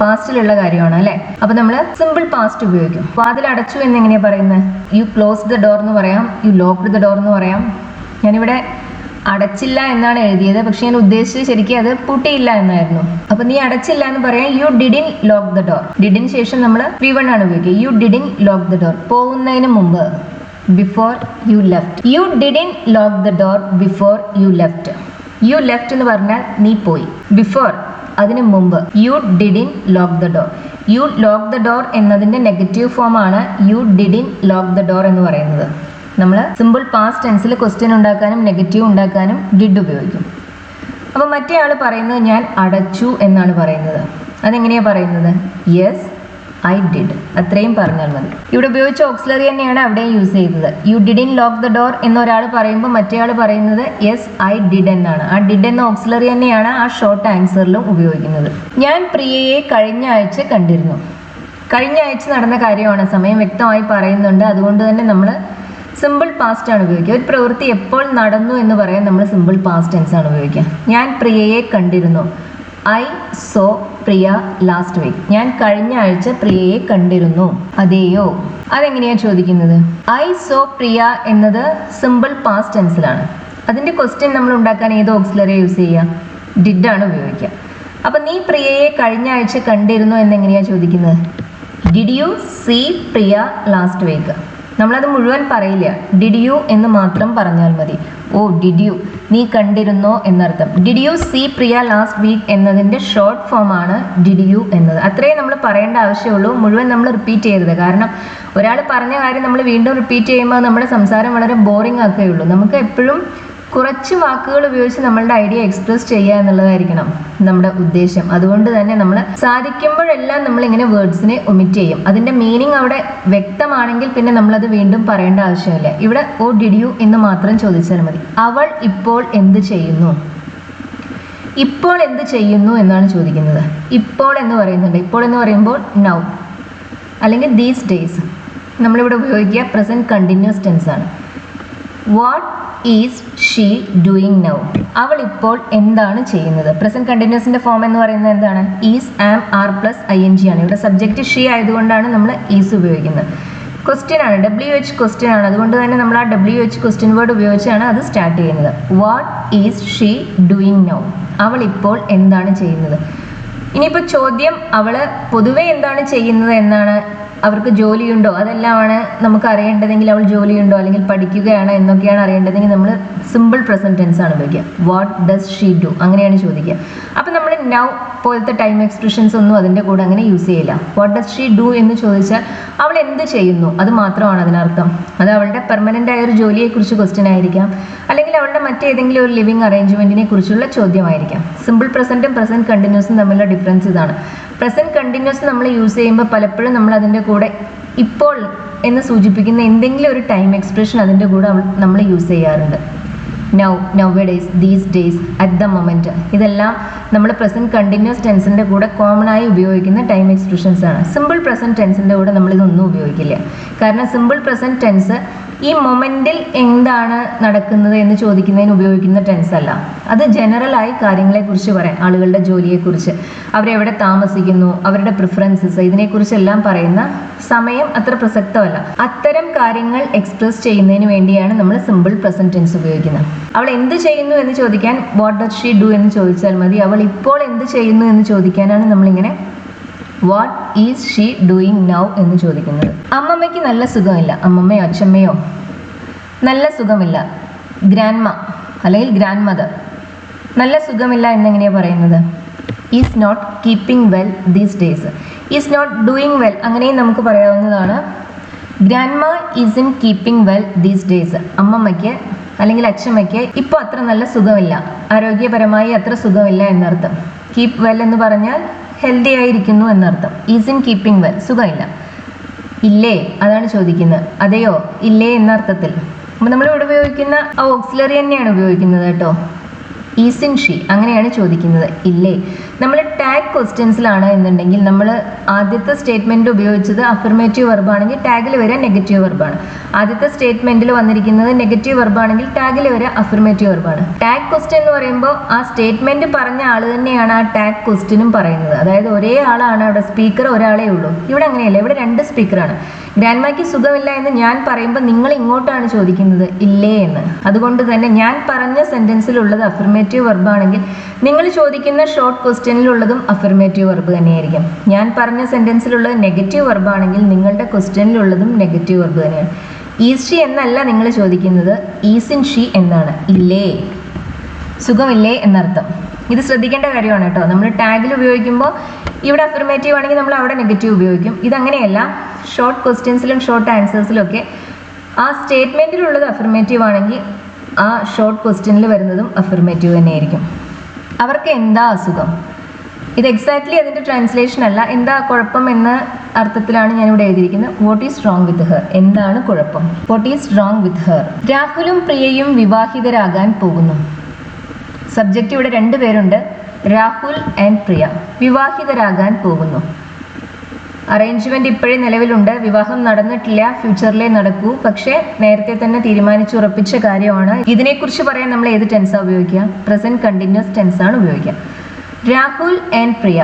പാസ്റ്റിലുള്ള കാര്യമാണ് അല്ലേ. അപ്പൊ നമ്മൾ സിമ്പിൾ പാസ്റ്റ് ഉപയോഗിക്കും. വാതിൽ അടച്ചു എന്ന് എങ്ങനെയാ പറയുന്നത്? യു ക്ലോസ് ദ ഡോർ എന്ന് പറയാം, യു ലോക്ക്ഡ് ദ ഡോർ എന്ന് പറയാം. ഞാനിവിടെ അടച്ചില്ല എന്നാണ് എഴുതിയത്, പക്ഷെ ഞാൻ ഉദ്ദേശിച്ചത് ശരിക്കും അത് പൂട്ടിയില്ല എന്നായിരുന്നു. അപ്പൊ നീ അടച്ചില്ല എന്ന് പറയാം you didn't lock the door. ഡിഡിന് ശേഷം നമ്മൾ V1 ആണ് ഉപയോഗിക്കുക. You didn't lock the door. പോകുന്നതിന് മുമ്പ്, before you left. You didn't lock the door before you left. You left എന്ന് പറഞ്ഞാൽ നീ പോയി. ബിഫോർ, അതിന് മുമ്പ്. You didn't lock the door. You lock the door എന്നതിൻ്റെ നെഗറ്റീവ് ഫോമാണ് you didn't lock the door എന്ന് പറയുന്നത്. നമ്മൾ സിമ്പിൾ പാസ്റ്റ് ടെൻസിൽ ക്വസ്റ്റ്യൻ ഉണ്ടാക്കാനും നെഗറ്റീവ് ഉണ്ടാക്കാനും ഡിഡ് ഉപയോഗിക്കും. അപ്പോൾ മറ്റേ ആൾ പറയുന്നത് ഞാൻ അടച്ചു എന്നാണ് പറയുന്നത്. അതെങ്ങനെയാണ് പറയുന്നത്? Yes I did. അത്രയും പറഞ്ഞാൽ മതി. ഇവിടെ ഉപയോഗിച്ച ഓക്സിലറി തന്നെയാണ് അവിടെ യൂസ് ചെയ്തത്. U didn't lock the door എന്നൊരാൾ പറയുമ്പോൾ മറ്റേ ആൾ പറയുന്നത് യെസ് ഐ ഡിഡ് എന്നാണ്. ആ ഡിഡ് എന്ന ഓക്സിലറി തന്നെയാണ് ആ ഷോർട്ട് ആൻസറിലും ഉപയോഗിക്കുന്നത്. ഞാൻ പ്രിയയെ കഴിഞ്ഞ ആഴ്ച കണ്ടിരുന്നു. കഴിഞ്ഞ ആഴ്ച നടന്ന കാര്യമാണ്, സമയം വ്യക്തമായി പറയുന്നുണ്ട്. അതുകൊണ്ട് തന്നെ നമ്മൾ സിമ്പിൾ പാസ്റ്റ് ആണ് ഉപയോഗിക്കുക. ഒരു പ്രവൃത്തി എപ്പോൾ നടന്നു എന്ന് പറയാൻ നമ്മൾ സിമ്പിൾ പാസ്റ്റ് ടെൻസ് ആണ് ഉപയോഗിക്കുക. ഞാൻ പ്രിയയെ കണ്ടിരുന്നു. I saw Priya last week. ഞാൻ കഴിഞ്ഞ ആഴ്ച പ്രിയയെ കണ്ടിരുന്നു. അതെയോ? അതെങ്ങനെയാ ചോദിക്കുന്നത്? ഐ സോ പ്രിയ എന്നത് സിമ്പിൾ പാസ്റ്റ് ടെൻസിലാണ്. അതിന്റെ ക്വസ്റ്റ്യൻ നമ്മൾ ഉണ്ടാക്കാൻ ഏത് ഓക്സിലറി യൂസ് ചെയ്യുക? ഡിഡ് ആണ് ഉപയോഗിക്കുക. അപ്പൊ നീ പ്രിയയെ കഴിഞ്ഞ ആഴ്ച കണ്ടിരുന്നു എന്നെങ്ങനെയാ ചോദിക്കുന്നത്? Did you see Priya last week? നമ്മളത് മുഴുവൻ പറയില്ല, ഡിഡ് യു എന്ന് മാത്രം പറഞ്ഞാൽ മതി. ഓ ഡിഡ് യു, നീ കണ്ടിരുന്നോ എന്നർത്ഥം. Did you see Priya last week എന്നതിന്റെ ഷോർട്ട് ഫോം ആണ് ഡിഡ് യു എന്നത്. അത്രയും നമ്മൾ പറയേണ്ട ആവശ്യമുള്ളൂ, മുഴുവൻ നമ്മൾ റിപ്പീറ്റ് ചെയ്യരുത്. കാരണം ഒരാൾ പറഞ്ഞ കാര്യം നമ്മൾ വീണ്ടും റിപ്പീറ്റ് ചെയ്യുമ്പോൾ നമ്മുടെ സംസാരം വളരെ ബോറിംഗ് ആക്കുകയുള്ളൂ. നമുക്ക് എപ്പോഴും കുറച്ച് വാക്കുകൾ ഉപയോഗിച്ച് നമ്മളുടെ ഐഡിയ എക്സ്പ്രസ് ചെയ്യുക എന്നുള്ളതായിരിക്കണം നമ്മുടെ ഉദ്ദേശം. അതുകൊണ്ട് തന്നെ നമ്മൾ സാധിക്കുമ്പോഴെല്ലാം നമ്മൾ ഇങ്ങനെ വേർഡ്സിനെ ഒമിറ്റ് ചെയ്യും. അതിന്റെ മീനിങ് അവിടെ വ്യക്തമാണെങ്കിൽ പിന്നെ നമ്മളത് വീണ്ടും പറയേണ്ട ആവശ്യമില്ല. ഇവിടെ ഓ ഡിഡ് യു എന്ന് മാത്രം ചോദിച്ചാൽ മതി. അവൾ ഇപ്പോൾ എന്ത് ചെയ്യുന്നു? ഇപ്പോൾ എന്ത് ചെയ്യുന്നു എന്നാണ് ചോദിക്കുന്നത്. ഇപ്പോൾ എന്ന് പറയുന്നുണ്ട്. ഇപ്പോൾ എന്ന് പറയുമ്പോൾ നൗ അല്ലെങ്കിൽ ദീസ് ഡേയ്സ്. നമ്മളിവിടെ ഉപയോഗിക്കുക പ്രസന്റ് കണ്ടിന്യൂസ് ടെൻസ് ആണ്. What is she doing now? അവൾ ഇപ്പോൾ എന്താണ് ചെയ്യുന്നത്? പ്രസന്റ് കണ്ടിന്യൂസിന്റെ ഫോം എന്ന് പറയുന്നത് എന്താണ്? Is, am, are plus ING ആണ്. ഇവിടെ സബ്ജക്റ്റ് ഷീ ആയതുകൊണ്ടാണ് നമ്മൾ ഈസ് ഉപയോഗിക്കുന്നത്. ക്വസ്റ്റ്യൻ ആണ്, WH ക്വസ്റ്റ്യൻ ആണ്. അതുകൊണ്ട് തന്നെ നമ്മൾ ആ WH ക്വസ്റ്റ്യൻ വേർഡ് ഉപയോഗിച്ചാണ് അത് സ്റ്റാർട്ട് ചെയ്യുന്നത്. What is she doing now? അവൾ ഇപ്പോൾ എന്താണ് ചെയ്യുന്നത്? ഇനിയിപ്പോൾ ചോദ്യം അവള് പൊതുവെ എന്താണ് ചെയ്യുന്നത് എന്നാണ്. അവർക്ക് ജോലിയുണ്ടോ അതെല്ലാമാണ് നമുക്ക് അറിയേണ്ടതെങ്കിൽ, അവൾ ജോലിയുണ്ടോ അല്ലെങ്കിൽ പഠിക്കുകയാണ് എന്നൊക്കെയാണ് അറിയേണ്ടതെങ്കിൽ നമ്മൾ സിമ്പിൾ പ്രസന്റ് ടെൻസ് ആണ് ഉപയോഗിക്കുക. വാട്ട് ഡസ് ഷീ ഡു അങ്ങനെയാണ് ചോദിക്കുക. അപ്പം നമ്മൾ നൗ പോലത്തെ ടൈം എക്സ്പ്രഷൻസ് ഒന്നും അതിൻ്റെ കൂടെ അങ്ങനെ യൂസ് ചെയ്യില്ല. വാട്ട് ഡസ് ഷീ ഡു എന്ന് ചോദിച്ചാൽ അവൾ എന്ത് ചെയ്യുന്നു അത് മാത്രമാണ് അതിനർത്ഥം. അത് അവളുടെ പെർമനൻ്റ് ആയ ഒരു ജോലിയെക്കുറിച്ച് ക്വസ്റ്റ്യൻ ആയിരിക്കാം, അല്ലെങ്കിൽ അവളുടെ മറ്റേതെങ്കിലും ഒരു ലിവിങ് അറേഞ്ച്മെന്റിനെ കുറിച്ചുള്ള ചോദ്യമായിരിക്കാം. സിമ്പിൾ പ്രസന്റും പ്രസന്റ് കണ്ടിന്യൂസും തമ്മിലുള്ള ഡിഫറൻസ് ഇതാണ്. പ്രസന്റ് കണ്ടിന്യൂസ് നമ്മൾ യൂസ് ചെയ്യുമ്പോൾ പലപ്പോഴും നമ്മൾ അതിൻ്റെ കൂടെ ഇപ്പോൾ എന്ന് സൂചിപ്പിക്കുന്ന എന്തെങ്കിലും ഒരു ടൈം എക്സ്പ്രഷൻ അതിൻ്റെ കൂടെ നമ്മൾ യൂസ് ചെയ്യാറുണ്ട്. Now, nowadays, these days, at the moment. ഇതെല്ലാം നമ്മൾ പ്രസന്റ് കണ്ടിന്യൂസ് ടെൻസിൻ്റെ കൂടെ കോമൺ ആയി ഉപയോഗിക്കുന്ന ടൈം എക്സ്പ്രഷൻസ് ആണ്. സിമ്പിൾ പ്രസന്റ് ടെൻസിൻ്റെ കൂടെ നമ്മൾ ഇതൊന്നും ഉപയോഗിക്കില്ല. കാരണം സിമ്പിൾ പ്രസന്റ് ടെൻസ് ഈ മൊമെന്റിൽ എന്താണ് നടക്കുന്നത് എന്ന് ചോദിക്കുന്നതിന് ഉപയോഗിക്കുന്ന ടെൻസ് അല്ല. അത് ജനറലായി കാര്യങ്ങളെക്കുറിച്ച് പറയാം, ആളുകളുടെ ജോലിയെക്കുറിച്ച്, അവരെവിടെ താമസിക്കുന്നു, അവരുടെ പ്രിഫറൻസസ്, ഇതിനെക്കുറിച്ചെല്ലാം പറയുന്ന സമയം അത്ര പ്രസക്തമല്ല. അത്തരം കാര്യങ്ങൾ എക്സ്പ്രസ് ചെയ്യുന്നതിന് വേണ്ടിയാണ് നമ്മൾ സിമ്പിൾ പ്രസന്റ് ടെൻസ് ഉപയോഗിക്കുന്നത്. അവൾ എന്ത് ചെയ്യുന്നു എന്ന് ചോദിക്കാൻ വാട്ട് ഡസ് ഷീ ഡു എന്ന് ചോദിച്ചാൽ മതി. അവൾ ഇപ്പോൾ എന്ത് ചെയ്യുന്നു എന്ന് ചോദിക്കാനാണ് നമ്മളിങ്ങനെ what is she doing now എന്ന് ചോദിക്കുന്നത്. അമ്മമ്മയ്ക്ക് നല്ല സുഖമില്ല. അമ്മമ്മയോ അച്ഛമ്മയോ? നല്ല സുഖമില്ല. ഗ്രാൻഡ്മ അല്ലെങ്കിൽ ഗ്രാൻഡ് മദർ. നല്ല സുഖമില്ല എന്നെങ്ങനെയാണ് പറയുന്നത്? Is not keeping well these days. Is not doing well അങ്ങനെയും നമുക്ക് പറയാവുന്നതാണ്. Grandma is in keeping well these days. അമ്മമ്മയ്ക്ക് അല്ലെങ്കിൽ അച്ഛമ്മയ്ക്ക് ഇപ്പോൾ അത്ര നല്ല സുഖമില്ല, ആരോഗ്യപരമായി അത്ര സുഖമില്ല എന്നർത്ഥം. കീപ്പ് വെൽ എന്ന് പറഞ്ഞാൽ ഹെൽത്തി ആയിരിക്കുന്നു എന്നർത്ഥം. ഈസ് ഇൻ കീപ്പിംഗ് വെൽ, സുഖമില്ല. ഇല്ലേ അതാണ് ചോദിക്കുന്നത്. അതെയോ, ഇല്ലേ എന്ന അർത്ഥത്തിൽ. അപ്പം നമ്മൾ ഇവിടെ ഉപയോഗിക്കുന്ന ആ ഓക്സിലറി തന്നെയാണ് ഉപയോഗിക്കുന്നത് കേട്ടോ. ഈസ് ഇൻ ഷീ അങ്ങനെയാണ് ചോദിക്കുന്നത്. ഇല്ലേ. നമ്മൾ ടാഗ് ക്വസ്റ്റ്യൻസിലാണ് എന്നുണ്ടെങ്കിൽ നമ്മൾ ആദ്യത്തെ സ്റ്റേറ്റ്മെന്റ് ഉപയോഗിച്ചത് അഫർമേറ്റീവ് വെർബാണെങ്കിൽ ടാഗിൽ വരെ നെഗറ്റീവ് വെർബാണ്. ആദ്യത്തെ സ്റ്റേറ്റ്മെന്റിൽ വന്നിരിക്കുന്നത് നെഗറ്റീവ് വെർബാണെങ്കിൽ ടാഗിൽ വരെ അഫർമേറ്റീവ് വെർബാണ്. ടാഗ് ക്വസ്റ്റ്യൻ എന്ന് പറയുമ്പോൾ ആ സ്റ്റേറ്റ്മെന്റ് പറഞ്ഞ ആൾ തന്നെയാണ് ആ ടാഗ് ക്വസ്റ്റ്യനും പറയുന്നത്. അതായത് ഒരേ ആളാണ് അവിടെ, സ്പീക്കർ ഒരാളേ ഉള്ളൂ. ഇവിടെ അങ്ങനെയല്ല, ഇവിടെ രണ്ട് സ്പീക്കറാണ്. ഗ്രാൻഡ്മായ്ക്ക് സുഖമില്ല എന്ന് ഞാൻ പറയുമ്പോൾ നിങ്ങൾ ഇങ്ങോട്ടാണ് ചോദിക്കുന്നത് ഇല്ലേ എന്ന്. അതുകൊണ്ട് തന്നെ ഞാൻ പറഞ്ഞ സെന്റൻസിലുള്ളത് അഫർമേറ്റീവ് വെർബാണെങ്കിൽ നിങ്ങൾ ചോദിക്കുന്ന ഷോർട്ട് ക്വസ്റ്റ്യനിലുള്ളതും അഫർമേറ്റീവ് വെർബ് തന്നെയായിരിക്കും. ഞാൻ പറഞ്ഞ സെന്റൻസിലുള്ളത് നെഗറ്റീവ് വെർബാണെങ്കിൽ നിങ്ങളുടെ ക്വസ്റ്റ്യനിലുള്ളതും നെഗറ്റീവ് വെർബ് തന്നെയാണ്. ഈസ് ഷീ എന്നല്ല നിങ്ങൾ ചോദിക്കുന്നത്, ഈസ് ഇൻ ഷീ എന്നാണ്. ഇല്ലേ, സുഖമില്ലേ എന്നർത്ഥം. ഇത് ശ്രദ്ധിക്കേണ്ട കാര്യമാണ് കേട്ടോ. നമ്മൾ ടാഗിൽ ഉപയോഗിക്കുമ്പോൾ ഇവിടെ അഫർമേറ്റീവ് ആണെങ്കിൽ നമ്മൾ അവിടെ നെഗറ്റീവ് ഉപയോഗിക്കും. ഇതങ്ങനെയല്ല. ഷോർട്ട് ക്വസ്റ്റ്യൻസിലും ഷോർട്ട് ആൻസേഴ്സിലും ഒക്കെ ആ സ്റ്റേറ്റ്മെന്റിലുള്ളത് അഫർമേറ്റീവ് ആണെങ്കിൽ ആ ഷോർട്ട് ക്വസ്റ്റ്യനിൽ വരുന്നതും അഫർമേറ്റീവ് തന്നെയായിരിക്കും. അവർക്ക് എന്താ അസുഖം? ഇത് എക്സാക്ട്ലി അതിൻ്റെ ട്രാൻസ്ലേഷൻ അല്ല. എന്താ കുഴപ്പം എന്ന അർത്ഥത്തിലാണ് ഞാനിവിടെ എഴുതിയിരിക്കുന്നത്. What is wrong with her? എന്താണ് കുഴപ്പം? What is wrong with her? രാഹുലും പ്രിയയും വിവാഹിതരാകാൻ പോകുന്നു. സബ്ജക്റ്റ് ഇവിടെ രണ്ട് പേരുണ്ട്, രാഹുൽ ആൻഡ് പ്രിയ. വിവാഹിതരാകാൻ പോകുന്നു. അറേഞ്ച്മെന്റ് ഇപ്പോഴേ നിലവിലുണ്ട്, വിവാഹം നടന്നിട്ടില്ല, ഫ്യൂച്ചറിലേ നടക്കൂ. പക്ഷേ നേരത്തെ തന്നെ തീരുമാനിച്ചുറപ്പിച്ച കാര്യമാണ്. ഇതിനെക്കുറിച്ച് പറയാൻ നമ്മൾ ഏത് ടെൻസാണ് ഉപയോഗിക്കുക? പ്രസന്റ് കണ്ടിന്യൂസ് ടെൻസാണ് ഉപയോഗിക്കുക. രാഹുൽ ആൻഡ് പ്രിയ.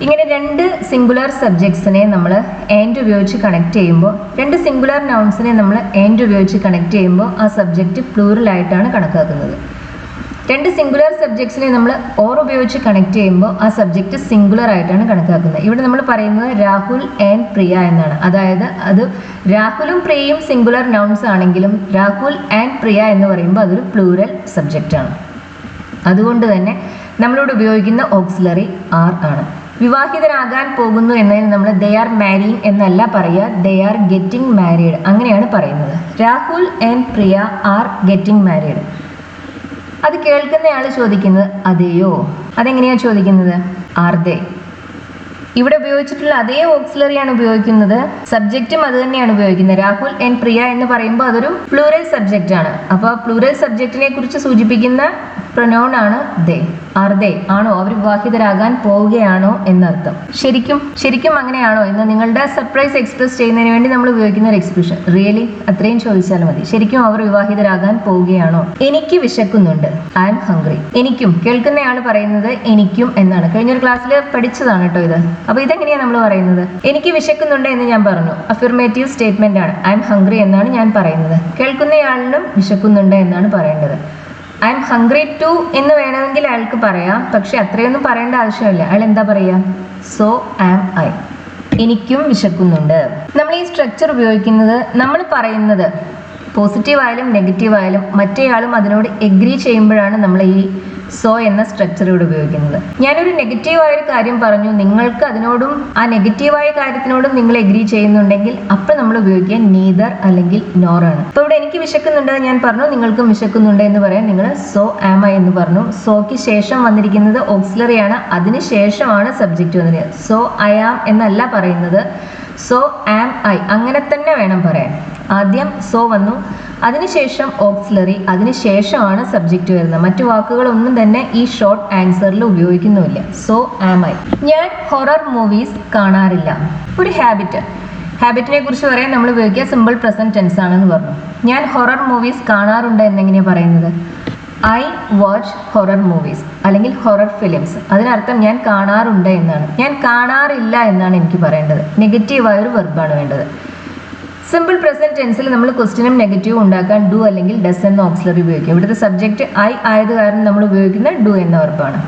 ഇങ്ങനെ രണ്ട് സിംഗുലർ സബ്ജക്ട്സിനെ നമ്മൾ ആൻഡ് ഉപയോഗിച്ച് കണക്ട് ചെയ്യുമ്പോൾ, രണ്ട് സിംഗുലർ നൗൺസിനെ നമ്മൾ ആൻഡ് ഉപയോഗിച്ച് കണക്ട് ചെയ്യുമ്പോൾ ആ സബ്ജക്റ്റ് പ്ലൂറൽ ആയിട്ടാണ് കണക്കാക്കുന്നത്. രണ്ട് സിംഗുലർ സബ്ജക്ട്സിനെ നമ്മൾ ഓർ ഉപയോഗിച്ച് കണക്ട് ചെയ്യുമ്പോൾ ആ സബ്ജക്റ്റ് സിംഗുലർ ആയിട്ടാണ് കണക്കാക്കുന്നത്. ഇവിടെ നമ്മൾ പറയുന്നത് രാഹുൽ ആൻഡ് പ്രിയ എന്നാണ്. അതായത് അത് രാഹുലും പ്രിയയും സിംഗുലർ നൗൺസ് ആണെങ്കിലും രാഹുൽ ആൻഡ് പ്രിയ എന്ന് പറയുമ്പോൾ അതൊരു പ്ലൂറൽ സബ്ജക്റ്റ് ആണ്. അതുകൊണ്ട് തന്നെ നമ്മളോട് ഉപയോഗിക്കുന്ന ഓക്സിലറി ആർ ആണ്. വിവാഹിതരാകാൻ പോകുന്നു എന്നതിന് നമ്മൾ ദേ ആർ മാരിങ് എന്നല്ല പറയുക, ദേ ആർ ഗെറ്റിംഗ് മാരീഡ് അങ്ങനെയാണ് പറയുന്നത്. Rahul and Priya are getting married. അത് കേൾക്കുന്നയാൾ ചോദിക്കുന്നത് അതെയോ? അതെങ്ങനെയാണ് ചോദിക്കുന്നത്? Are they. ഇവിടെ ഉപയോഗിച്ചിട്ടുള്ള അതേ ഓക്സിലറിയാണ് ഉപയോഗിക്കുന്നത്, സബ്ജക്റ്റും അത് തന്നെയാണ് ഉപയോഗിക്കുന്നത്. രാഹുൽ ആൻഡ് പ്രിയ എന്ന് പറയുമ്പോൾ അതൊരു പ്ലൂറൽ സബ്ജക്റ്റ് ആണ്. അപ്പോൾ പ്ലൂറൽ സബ്ജക്റ്റിനെ കുറിച്ച് സൂചിപ്പിക്കുന്ന പ്രൊനൗൺ ആണ് ദേ. ആർ ദേ, ആണോ അവർ വിവാഹിതരാകാൻ പോവുകയാണോ എന്നർത്ഥം. ശരിക്കും അങ്ങനെയാണോ എന്ന് നിങ്ങളുടെ സർപ്രൈസ് എക്സ്പ്രസ് ചെയ്യുന്നതിന് വേണ്ടി നമ്മൾ ഉപയോഗിക്കുന്ന ഒരു എക്സ്പ്രഷൻ. റിയലി അത്രയും ചോദിച്ചാൽ മതി. ശരിക്കും അവർ വിവാഹിതരാകാൻ പോവുകയാണോ? എനിക്ക് വിശക്കുന്നുണ്ട്, ഐ എം ഹംഗ്രി. എനിക്കും, കേൾക്കുന്നയാൾ പറയുന്നത് എനിക്കും എന്നാണ്. കഴിഞ്ഞൊരു ക്ലാസ്സിൽ പഠിച്ചതാണ് കേട്ടോ ഇത്. അപ്പൊ ഇതെങ്ങനെയാണ് നമ്മൾ പറയുന്നത്? എനിക്ക് വിശക്കുന്നുണ്ട് എന്ന് ഞാൻ പറഞ്ഞു, അഫിർമേറ്റീവ് സ്റ്റേറ്റ്മെന്റ് ആണ്. ഐ എം ഹംഗ്രി എന്നാണ് ഞാൻ പറയുന്നത്. കേൾക്കുന്നയാളിനും വിശക്കുന്നുണ്ട് എന്നാണ് പറയേണ്ടത്. ഐ എം ഹംഗ്രി ടു എന്ന് വേണമെങ്കിൽ അയാൾക്ക് പറയാം, പക്ഷെ അത്രയൊന്നും പറയേണ്ട ആവശ്യമില്ല. അയാൾ എന്താ പറയുക? So am I. എനിക്കും വിശക്കുന്നുണ്ട്. നമ്മൾ ഈ സ്ട്രക്ചർ ഉപയോഗിക്കുന്നത്, നമ്മൾ പറയുന്നത് പോസിറ്റീവ് ആയാലും നെഗറ്റീവ് ആയാലും മറ്റേയാളും അതിനോട് എഗ്രി ചെയ്യുമ്പോഴാണ് നമ്മൾ ഈ സോ എന്ന സ്ട്രക്ചർ ഇവിടെ ഉപയോഗിക്കുന്നത്. ഞാനൊരു നെഗറ്റീവായൊരു കാര്യം പറഞ്ഞു, നിങ്ങൾക്ക് അതിനോടും ആ നെഗറ്റീവായ കാര്യത്തിനോടും നിങ്ങൾ എഗ്രി ചെയ്യുന്നുണ്ടെങ്കിൽ അപ്പോൾ നമ്മൾ ഉപയോഗിക്കുക നീദർ അല്ലെങ്കിൽ നോർ ആണ്. അപ്പോൾ ഇവിടെ എനിക്ക് വിശക്കുന്നുണ്ട് ഞാൻ പറഞ്ഞു, നിങ്ങൾക്കും വിശക്കുന്നുണ്ട് എന്ന് പറയാൻ നിങ്ങൾ സോ ആം ഐ എന്ന് പറഞ്ഞു. സോക്ക് ശേഷം വന്നിരിക്കുന്നത് ഓക്സിലറി ആണ്, അതിന് ശേഷമാണ് സബ്ജക്റ്റ് വന്നിരിക്കുന്നത്. സോ ഐ ആം എന്നല്ല പറയുന്നത്, സോ ആം ഐ അങ്ങനെ തന്നെ വേണം പറയാൻ. ആദ്യം സോ വന്നു, അതിനുശേഷം ഓക്സിലറി, അതിനുശേഷമാണ് സബ്ജക്റ്റ് വരുന്നത്. മറ്റു വാക്കുകളൊന്നും തന്നെ ഈ ഷോർട്ട് ആൻസറിൽ ഉപയോഗിക്കുന്നുമില്ല. So am I. ഞാൻ ഹൊറർ മൂവീസ് കാണാറില്ല. ഒരു ഹാബിറ്റിനെ കുറിച്ച് പറയാൻ നമ്മൾ ഉപയോഗിക്കുക സിമ്പിൾ പ്രസന്റ് ടെൻസ് ആണെന്ന് പറഞ്ഞു. ഞാൻ ഹൊറർ മൂവീസ് കാണാറുണ്ട് എന്നെങ്ങനെയാണ് പറയുന്നത്? ഐ വാച്ച് ഹൊറർ മൂവീസ് അല്ലെങ്കിൽ ഹൊറർ ഫിലിംസ്. അതിനർത്ഥം ഞാൻ കാണാറുണ്ട് എന്നാണ്. ഞാൻ കാണാറില്ല എന്നാണ് എനിക്ക് പറയേണ്ടത്. നെഗറ്റീവായ ഒരു വെർബാണ് വേണ്ടത്. സിമ്പിൾ പ്രസന്റ് ടെൻസിൽ നമ്മൾ ക്വസ്റ്റ്യനും നെഗറ്റീവും ഉണ്ടാക്കാൻ ഡു അല്ലെങ്കിൽ ഡസ് എന്ന ഓക്സിലറി ഉപയോഗിക്കും. ഇവിടുത്തെ സബ്ജക്റ്റ് ഐ ആയത് കാരണം നമ്മൾ ഉപയോഗിക്കുന്ന ഡു എന്ന വെർബാണ്.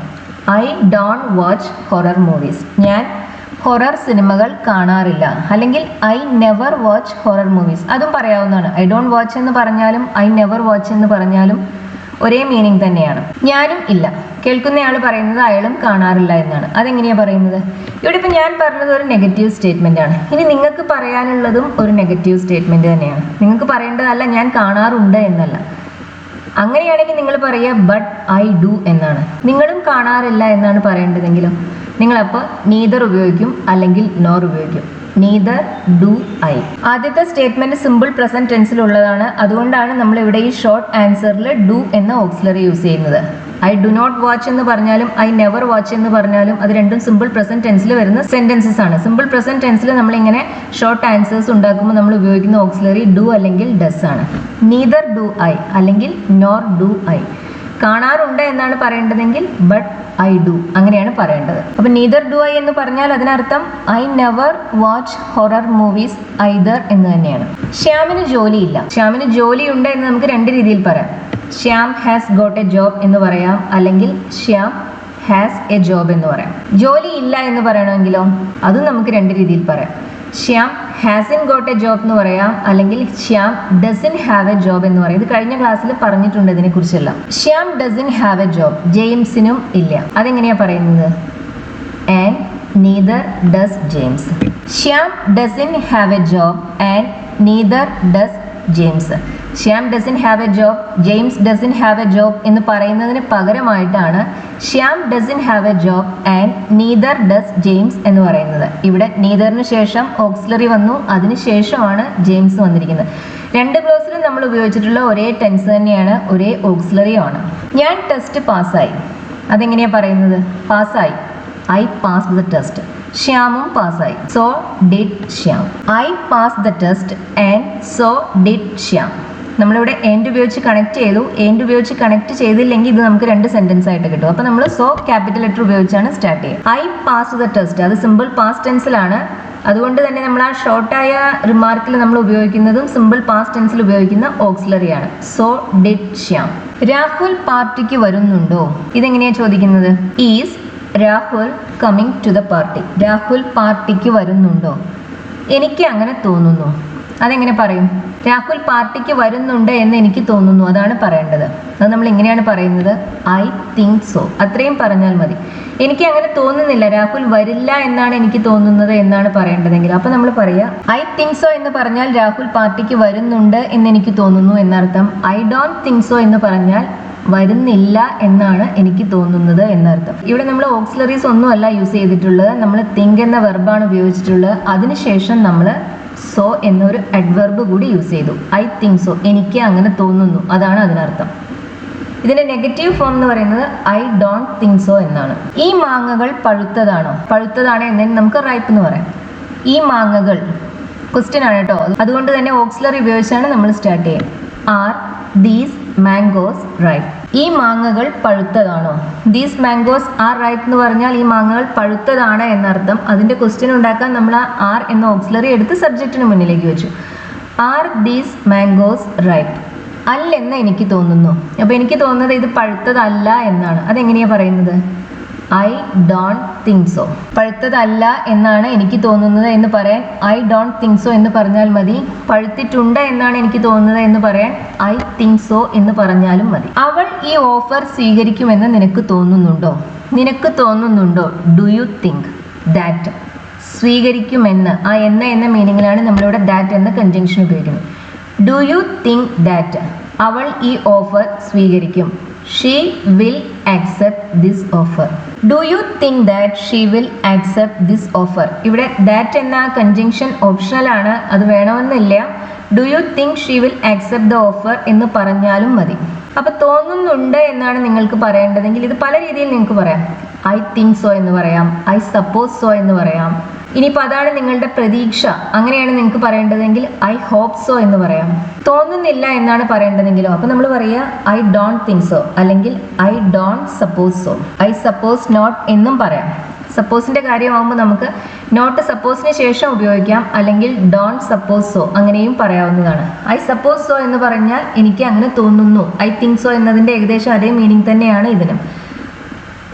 I don't watch horror movies. ഞാൻ ഹൊറർ സിനിമകൾ കാണാറില്ല. അല്ലെങ്കിൽ I never watch horror movies. അതും പറയാവുന്നതാണ്. ഐ ഡോണ്ട് വാച്ച് എന്ന് പറഞ്ഞാലും ഐ നെവർ വാച്ച് എന്ന് പറഞ്ഞാലും ഒരേ മീനിങ് തന്നെയാണ്. ഞാനും ഇല്ല. കേൾക്കുന്നയാൾ പറയുന്നത് അയാളും കാണാറില്ല എന്നാണ്. അതെങ്ങനെയാണ് പറയുന്നത്? ഇവിടെ ഇപ്പം ഞാൻ പറഞ്ഞത് ഒരു നെഗറ്റീവ് സ്റ്റേറ്റ്മെന്റ് ആണ്. ഇനി നിങ്ങൾക്ക് പറയാനുള്ളതും ഒരു നെഗറ്റീവ് സ്റ്റേറ്റ്മെന്റ് തന്നെയാണ്. നിങ്ങൾക്ക് പറയേണ്ടതല്ല ഞാൻ കാണാറുണ്ട് എന്നല്ല. അങ്ങനെയാണെങ്കിൽ നിങ്ങൾ പറയുക ബട്ട് ഐ ഡു എന്നാണ്. നിങ്ങളും കാണാറില്ല എന്നാണ് പറയേണ്ടതെങ്കിലും നിങ്ങളപ്പോൾ നീദർ ഉപയോഗിക്കും അല്ലെങ്കിൽ നോർ ഉപയോഗിക്കും. Neither do I. ആദ്യത്തെ സ്റ്റേറ്റ്മെന്റ് സിമ്പിൾ പ്രസന്റ് ടെൻസിലുള്ളതാണ്. അതുകൊണ്ടാണ് നമ്മൾ ഇവിടെ ഈ ഷോർട്ട് ആൻസറിൽ ഡു എന്ന ഓക്സിലറി യൂസ് ചെയ്യുന്നത്. ഐ ഡു നോട്ട് വാച്ച് എന്ന് പറഞ്ഞാലും ഐ നെവർ വാച്ച് എന്ന് പറഞ്ഞാലും അത് രണ്ടും സിമ്പിൾ പ്രസന്റ് ടെൻസിൽ വരുന്ന സെന്റൻസസ് ആണ്. സിമ്പിൾ പ്രസന്റ് ടെൻസിൽ നമ്മളിങ്ങനെ ഷോർട്ട് ആൻസേഴ്സ് ഉണ്ടാക്കുമ്പോൾ നമ്മൾ ഉപയോഗിക്കുന്ന ഓക്സിലറി ഡു അല്ലെങ്കിൽ ഡസ് ആണ്. നീദർ ഡു ഐ അല്ലെങ്കിൽ നോർ ഡു ഐ. കാണാറുണ്ട് എന്നാണ് പറയേണ്ടതെങ്കിൽ ബട്ട് ഐ ഡു അങ്ങനെയാണ് പറയേണ്ടത്. അപ്പം നീദർ ഡു ഐ എന്ന് പറഞ്ഞാൽ അതിനർത്ഥം I never watch horror movies either എന്ന് തന്നെയാണ്. ശ്യാമിന് ജോലിയില്ല. ശ്യാമിന് ജോലിയുണ്ട് എന്ന് നമുക്ക് രണ്ട് രീതിയിൽ പറയാം. Shyam has got a job എന്ന് പറയാം, അല്ലെങ്കിൽ ശ്യാം ഹാസ് എ ജോബ് എന്ന് പറയാം. ജോലി ഇല്ല എന്ന് പറയണമെങ്കിലോ അതും നമുക്ക് രണ്ട് രീതിയിൽ പറയാം. Shyam hasn't got a job എന്ന് പറയാം, അല്ലെങ്കിൽ Shyam doesn't have a job എന്ന് പറയാം. ഇത് കഴിഞ്ഞ ക്ലാസ്സിൽ പറഞ്ഞിട്ടുണ്ട് ഇതിനെക്കുറിച്ചെല്ലാം. Shyam doesn't have a job. ജെയിംസിനും ഇല്ല. അതെങ്ങനെയാ പറയുന്നത്? And neither does James. Shyam doesn't have a job and neither does James. Shyam doesn't have a job, James doesn't have a job എന്ന് പറയുന്നതിന് പകരമായിട്ടാണ് Shyam doesn't have a job and neither does James എന്ന് പറയുന്നത്. ഇവിടെ നീദറിന് ശേഷം ഓക്സിലറി വന്നു, അതിനുശേഷമാണ് ജെയിംസ് വന്നിരിക്കുന്നത്. രണ്ട് ക്ലോസിലും നമ്മൾ ഉപയോഗിച്ചിട്ടുള്ള ഒരേ ടെൻസ് തന്നെയാണ്, ഒരേ ഓക്സിലറിയാണ്. ഞാൻ ടെസ്റ്റ് പാസ്സായി. അതെങ്ങനെയാണ് പറയുന്നത്? പാസ്സായി. I pass the test. ശ്യാമും പാസ്സായി. So did Shyam. I pass the test and so did Shyam. നമ്മളിവിടെ ആൻഡ് ഉപയോഗിച്ച് കണക്ട് ചെയ്തു. ആൻഡ് ഉപയോഗിച്ച് കണക്ട് ചെയ്തില്ലെങ്കിൽ ഇത് നമുക്ക് രണ്ട് സെന്റൻസ് ആയിട്ട് കിട്ടും. അപ്പോൾ നമ്മൾ സോ ക്യാപിറ്റൽ ലെറ്റർ ഉപയോഗിച്ചാണ് സ്റ്റാർട്ട് ചെയ്യുക. ഐ പാസ് ദ ടെസ്റ്റ്, അത് സിമ്പിൾ പാസ്റ്റ് ടെൻസിലാണ്. അതുകൊണ്ട് തന്നെ നമ്മൾ ആ ഷോർട്ടായ റിമാർക്കിൽ നമ്മൾ ഉപയോഗിക്കുന്നതും സിമ്പിൾ പാസ്റ്റ് ടെൻസിൽ ഉപയോഗിക്കുന്ന ഓക്സിലറി ആണ്. So did Shyam. രാഹുൽ പാർട്ടിക്ക് വരുന്നുണ്ടോ? ഇതെങ്ങനെയാ ചോദിക്കുന്നത്? Is Rahul coming to the party. Rahul പാർട്ടിക്ക് വരുന്നുണ്ടോ? എനിക്ക് അങ്ങനെ തോന്നുന്നു. അതെങ്ങനെ പറയും? രാഹുൽ പാർട്ടിക്ക് വരുന്നുണ്ട് എന്ന് എനിക്ക് തോന്നുന്നു, അതാണ് പറയേണ്ടത്. അത് നമ്മൾ ഇങ്ങനെയാണ് പറയുന്നത്, ഐ തിങ്ക് സോ. അത്രയും പറഞ്ഞാൽ മതി. എനിക്ക് അങ്ങനെ തോന്നുന്നില്ല, രാഹുൽ വരില്ല എന്നാണ് എനിക്ക് തോന്നുന്നത് എന്നാണ് പറയേണ്ടതെങ്കിൽ അപ്പോൾ നമ്മൾ പറയുക ഐ തിങ്ക് സോ എന്ന് പറഞ്ഞാൽ രാഹുൽ പാർട്ടിക്ക് വരുന്നുണ്ട് എന്ന് എനിക്ക് തോന്നുന്നു എന്നർത്ഥം. ഐ ഡോണ്ട് തിങ്ക് സോ എന്ന് പറഞ്ഞാൽ വരുന്നില്ല എന്നാണ് എനിക്ക് തോന്നുന്നത് എന്നർത്ഥം. ഇവിടെ നമ്മൾ ഓക്സിലറീസ് ഒന്നുമല്ല യൂസ് ചെയ്തിട്ടുള്ളത്, നമ്മൾ തിങ്ക് എന്ന വെർബാണ് ഉപയോഗിച്ചിട്ടുള്ളത്. അതിനുശേഷം നമ്മൾ സോ എന്നൊരു അഡ്വർബ് കൂടി യൂസ് ചെയ്തു. ഐ തിങ്ക് സോ, എനിക്ക് അങ്ങനെ തോന്നുന്നു, അതാണ് അതിനർത്ഥം. ഇതിന്റെ നെഗറ്റീവ് ഫോം എന്ന് പറയുന്നത് ഐ ഡോണ്ട് തിങ്ക് സോ എന്നാണ്. ഈ മാങ്ങകൾ പഴുത്തതാണോ? പഴുത്തതാണ് എന്നതിന് നമുക്ക് റൈപ്പ് എന്ന് പറയാം. ഈ മാങ്ങകൾ ക്വസ്റ്റ്യൻ ആണ് കേട്ടോ, അതുകൊണ്ട് തന്നെ ഓക്സിലറി ഉപയോഗിച്ചാണ് നമ്മൾ സ്റ്റാർട്ട് ചെയ്യുക. Are these mangoes ripe? ഈ മാങ്ങകൾ പഴുത്തതാണോ? ദീസ് മാംഗോസ് ആർ റൈപ്പ് എന്ന് പറഞ്ഞാൽ ഈ മാങ്ങകൾ പഴുത്തതാണ് എന്നർത്ഥം. അതിന്റെ ക്വസ്റ്റ്യൻ ഉണ്ടാക്കാൻ നമ്മൾ ആ ആർ എന്ന ഓക്സിലറി എടുത്ത് സബ്ജക്റ്റിന് മുന്നിലേക്ക് വെച്ചു. Are these mangoes ripe? അല്ലെന്ന് എനിക്ക് തോന്നുന്നു. അപ്പോൾ എനിക്ക് തോന്നുന്നത് ഇത് പഴുത്തതല്ല എന്നാണ്. അതെങ്ങനെയാണ് പറയുന്നത്? I don't think so. പഴുത്തതല്ല എന്നാണ് എനിക്ക് തോന്നുന്നത് എന്ന് പറയാൻ ഐ ഡോണ്ട് തിങ്ക് സോ എന്ന് പറഞ്ഞാൽ മതി. പഴുത്തിട്ടുണ്ട് എന്നാണ് എനിക്ക് തോന്നുന്നത് എന്ന് പറയാൻ ഐ തിങ്ക് സോ എന്ന് പറഞ്ഞാലും മതി. അവൾ ഈ ഓഫർ സ്വീകരിക്കുമെന്ന് നിനക്ക് തോന്നുന്നുണ്ടോ? നിനക്ക് തോന്നുന്നുണ്ടോ? Do you think that? സ്വീകരിക്കുമെന്ന്, ആ എന്ന മീനിങ്ങിലാണ് നമ്മളിവിടെ ദാറ്റ് എന്ന കൺജങ്ഷൻ ഉപയോഗിക്കുന്നത്. ഡു യു തിങ്ക് ദാറ്റ് അവൾ ഈ ഓഫർ സ്വീകരിക്കും? She will accept this offer. Do you think that she will accept this offer? ഇവിടെ ദാറ്റ് എന്ന കൺജങ്ഷൻ ഓപ്ഷണൽ ആണ്, അത് വേണമെന്നില്ല. Do you think she will accept the offer എന്ന് പറഞ്ഞാലും മതി. അപ്പൊ തോന്നുന്നുണ്ട് എന്നാണ് നിങ്ങൾക്ക് പറയേണ്ടതെങ്കിൽ ഇത് പല രീതിയിൽ നിങ്ങൾക്ക് പറയാം. ഐ തിങ്ക് സോ എന്ന് പറയാം, ഐ സപ്പോസ് സോ എന്ന് പറയാം. ഇനിയിപ്പോൾ അതാണ് നിങ്ങളുടെ പ്രതീക്ഷ, അങ്ങനെയാണ് നിങ്ങൾക്ക് പറയേണ്ടതെങ്കിൽ ഐ ഹോപ്പ് സോ എന്ന് പറയാം. തോന്നുന്നില്ല എന്നാണ് പറയേണ്ടതെങ്കിലോ അപ്പോൾ നമ്മൾ പറയുക ഐ ഡോണ്ട് തിങ്ക് സോ, അല്ലെങ്കിൽ I don't suppose so. I suppose not എന്നും പറയാം. സപ്പോസിന്റെ കാര്യമാകുമ്പോൾ നമുക്ക് നോട്ട് സപ്പോസിന് ശേഷം ഉപയോഗിക്കാം, അല്ലെങ്കിൽ ഡോണ്ട് സപ്പോസ് സോ അങ്ങനെയും പറയാവുന്നതാണ്. ഐ സപ്പോസ് സോ എന്ന് പറഞ്ഞാൽ എനിക്ക് അങ്ങനെ തോന്നുന്നു. ഐ തിങ്ക് സോ എന്നതിന്റെ ഏകദേശം അതേ മീനിങ് തന്നെയാണ് ഇതിനും.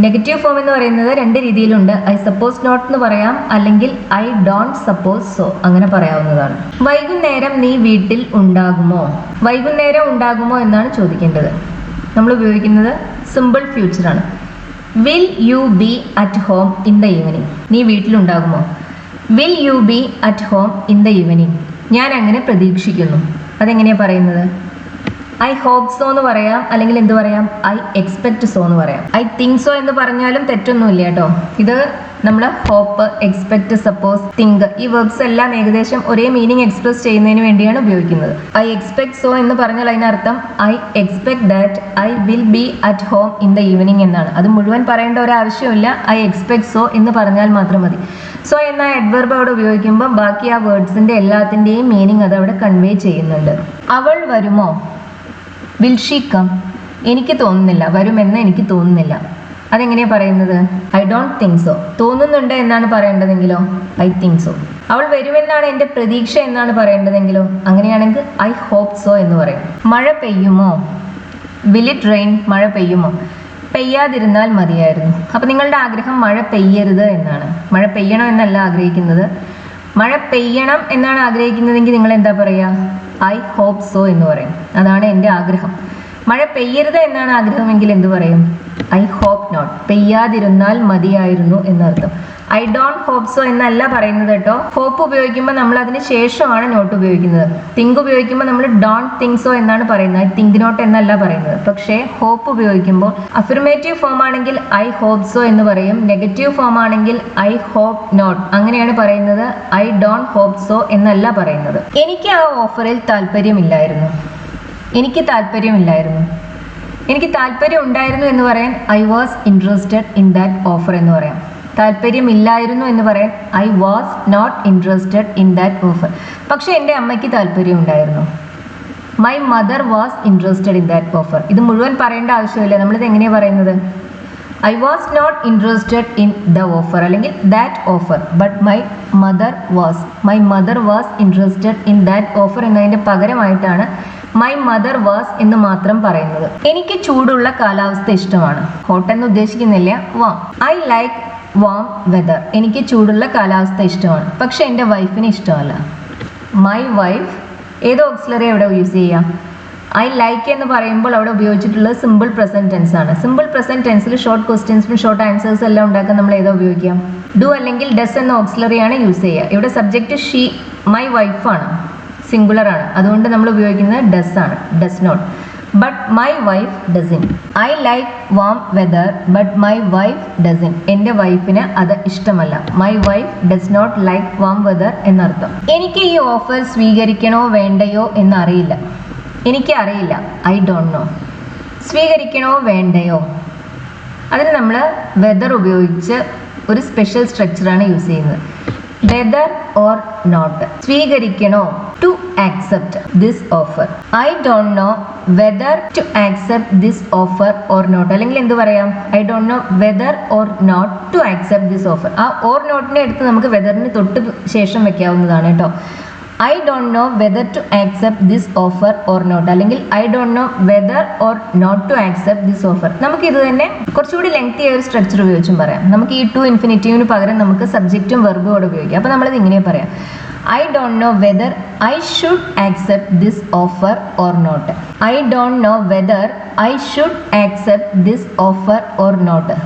നെഗറ്റീവ് ഫോം എന്ന് പറയുന്നത് രണ്ട് രീതിയിലുണ്ട്. ഐ സപ്പോസ് നോട്ട് എന്ന് പറയാം, അല്ലെങ്കിൽ ഐ ഡോണ്ട് സപ്പോസ് സോ അങ്ങനെ പറയാവുന്നതാണ്. വൈകുന്നേരം നീ വീട്ടിൽ ഉണ്ടാകുമോ? വൈകുന്നേരം ഉണ്ടാകുമോ എന്നാണ് ചോദിക്കേണ്ടത്. നമ്മൾ ഉപയോഗിക്കുന്നത് സിമ്പിൾ ഫ്യൂച്ചർ ആണ്. Will you be at home in the evening? നീ വീട്ടിലുണ്ടാകുമോ? Will you be at home in the evening? ഞാൻ അങ്ങനെ പ്രതീക്ഷിക്കുന്നു. അതെങ്ങനെയാണ് പറയുന്നത്? ഐ ഹോപ്പ് സോ എന്ന് പറയാം, അല്ലെങ്കിൽ എന്ത് പറയാം? ഐ എക്സ്പെക്ട് സോ എന്ന് പറയാം. ഐ തിങ്ക് സോ എന്ന് പറഞ്ഞാലും തെറ്റൊന്നുമില്ല കേട്ടോ. ഇത് നമ്മൾ ഹോപ്പ്, എക്സ്പെക്ട്, സപ്പോസ്, തിങ്ക് ഈ വെർബ്സ് എല്ലാം ഏകദേശം ഒരേ മീനിങ് എക്സ്പ്രസ് ചെയ്യുന്നതിന് വേണ്ടിയാണ് ഉപയോഗിക്കുന്നത്. ഐ എക്സ്പെക്ട് സോ എന്ന് പറഞ്ഞാൽ അതിനർത്ഥം I expect that I will be at home in the evening എന്നാണ്. അത് മുഴുവൻ പറയേണ്ട ഒരു ആവശ്യമില്ല, ഐ എക്സ്പെക്ട് സോ എന്ന് പറഞ്ഞാൽ മാത്രം മതി. സോ എന്ന അഡ്വർബ് അവിടെ ഉപയോഗിക്കുമ്പോൾ ബാക്കി ആ വേർഡ്സിന്റെ എല്ലാത്തിൻ്റെയും മീനിങ് അത് അവിടെ കൺവേ ചെയ്യുന്നുണ്ട്. അവൾ വരുമോ? Will she come? എനിക്ക് തോന്നുന്നില്ല, വരുമെന്ന് എനിക്ക് തോന്നുന്നില്ല. അതെങ്ങനെയാണ് പറയുന്നത്? I don't think so. തോന്നുന്നുണ്ട് എന്നാണ് പറയേണ്ടതെങ്കിലോ ഐ തിങ്ക് സോ. അവൾ വരുമെന്നാണ് എൻ്റെ പ്രതീക്ഷ എന്നാണ് പറയേണ്ടതെങ്കിലോ അങ്ങനെയാണെങ്കിൽ ഐ ഹോപ്പ് സോ എന്ന് പറയും. മഴ പെയ്യുമോ? Will it rain? മഴ പെയ്യുമോ? പെയ്യാതിരുന്നാൽ മതിയായിരുന്നു. അപ്പം നിങ്ങളുടെ ആഗ്രഹം മഴ പെയ്യരുത് എന്നാണ്. മഴ പെയ്യണം എന്നല്ല ആഗ്രഹിക്കുന്നത്, മഴ പെയ്യണം എന്നാണ് ആഗ്രഹിക്കുന്നതെങ്കിൽ നിങ്ങൾ എന്താ പറയുക? ഐ ഹോപ്പ് സോ എന്ന് പറയും. അതാണ് എൻ്റെ ആഗ്രഹം. മഴ പെയ്യരുത് എന്നാണ് ആഗ്രഹമെങ്കിൽ എന്ത് പറയും? I hope not. പെയ്യാതിരുന്നാൽ മതിയായിരുന്നു എന്നർത്ഥം. ഐ ഡോണ്ട് ഹോപ്പ് സോ എന്നല്ല പറയുന്നത് കേട്ടോ. ഹോപ്പ് ഉപയോഗിക്കുമ്പോൾ നമ്മൾ അതിന് ശേഷമാണ് നോട്ട് ഉപയോഗിക്കുന്നത്. തിങ്ക് ഉപയോഗിക്കുമ്പോൾ നമ്മൾ ഡോണ്ട് തിങ്ക് സോ എന്നാണ് പറയുന്നത്, തിങ്ക് നോട്ട് എന്നല്ല പറയുന്നത്. പക്ഷേ ഹോപ്പ് ഉപയോഗിക്കുമ്പോൾ അഫിർമേറ്റീവ് ഫോം ആണെങ്കിൽ ഐ ഹോപ്പ് സോ എന്ന് പറയും, നെഗറ്റീവ് ഫോം ആണെങ്കിൽ ഐ ഹോപ്പ് നോട്ട് അങ്ങനെയാണ് പറയുന്നത്. ഐ ഡോണ്ട് ഹോപ്പ് സോ എന്നല്ല പറയുന്നത്. എനിക്ക് ആ ഓഫറിൽ താല്പര്യമില്ലായിരുന്നു. എനിക്ക് താല്പര്യമില്ലായിരുന്നു. എനിക്ക് താല്പര്യം ഉണ്ടായിരുന്നു എന്ന് പറയാൻ I was interested in that offer എന്ന് പറയാം. താല്പര്യമില്ലായിരുന്നു എന്ന് പറയാൻ I was not interested in that offer. പക്ഷെ എൻ്റെ അമ്മയ്ക്ക് താല്പര്യം ഉണ്ടായിരുന്നു. My mother was interested in that offer. ഇത് മുഴുവൻ പറയേണ്ട ആവശ്യമില്ല. നമ്മളിത് എങ്ങനെയാണ് പറയുന്നത്? I was not interested in the offer അല്ലെങ്കിൽ that offer but my mother was interested in that offer എന്നതിൻ്റെ പകരമായിട്ടാണ് മൈ മദർ വാസ് എന്ന് മാത്രം പറയുന്നത്. എനിക്ക് ചൂടുള്ള കാലാവസ്ഥ ഇഷ്ടമാണ്. ഹോട്ട് എന്ന് ഉദ്ദേശിക്കുന്നില്ല, warm. I like warm whether. എനിക്ക് ചൂടുള്ള കാലാവസ്ഥ ഇഷ്ടമാണ്, പക്ഷെ എൻ്റെ വൈഫിന് ഇഷ്ടമല്ല. മൈ വൈഫ് ഏത് ഓക്സിലറി അവിടെ യൂസ് ചെയ്യാം? ഐ ലൈക്ക് എന്ന് പറയുമ്പോൾ അവിടെ ഉപയോഗിച്ചിട്ടുള്ളത് സിമ്പിൾ പ്രസന്റ് ടെൻസ് ആണ്. സിമ്പിൾ പ്രസന്റ് ടെൻസിൽ ഷോർട്ട് ക്വസ്റ്റ്യൻസും ഷോർട്ട് ആൻസേഴ്സ് എല്ലാം ഉണ്ടാക്കാൻ നമ്മൾ ഏതാ ഉപയോഗിക്കാം? ഡു അല്ലെങ്കിൽ ഡസ് എന്ന ഓക്സിലറി ആണ് യൂസ് ചെയ്യുക. ഇവിടെ സബ്ജക്റ്റ് ഷീ, മൈ വൈഫാണ്, സിംഗുലർ ആണ്, അതുകൊണ്ട് നമ്മൾ ഉപയോഗിക്കുന്നത് ഡസ് ആണ്, does not. But my wife doesn't. I like warm weather but my wife doesn't. എൻ്റെ വൈഫിന് അത് ഇഷ്ടമല്ല. My wife does not like warm weather എന്നർത്ഥം. എനിക്ക് ഈ ഓഫർ സ്വീകരിക്കണോ വേണ്ടയോ എന്നറിയില്ല. എനിക്കറിയില്ല, ഐ ഡോണ്ട് നോ. സ്വീകരിക്കണോ വേണ്ടയോ, അതിന് നമ്മൾ വെദർ ഉപയോഗിച്ച് ഒരു സ്പെഷ്യൽ സ്ട്രക്ചറാണ് യൂസ് ചെയ്യുന്നത്. Whether or not. സ്വീകരിക്കണോ, to accept this offer. I don't know whether to accept this offer or not. അല്ലെങ്കിൽ എന്ത് പറയാം? I don't know whether or not to accept this offer. ആ ഓർ നോട്ടിനെ എടുത്ത് നമുക്ക് വെദറിന് തൊട്ട് ശേഷം വെക്കാവുന്നതാണ് കേട്ടോ. I don't know whether to accept this offer or not, അല്ലെങ്കിൽ I don't know whether or not to accept this offer. നമുക്ക് ഇത് തന്നെ കുറച്ചുകൂടി ലെങ്തി ആയ ഒരു സ്ട്രക്ചർ ഉപയോഗിച്ചും പറയാം. നമുക്ക് ഈ ടു ഇൻഫിനിറ്റീവിന് പകരം നമുക്ക് സബ്ജക്റ്റും വെർബും കൂടെ ഉപയോഗിക്കാം. അപ്പോൾ നമ്മളത് ഇങ്ങനെ പറയാം: I don't know whether I should accept this offer or not. I don't know whether I should accept this offer or not.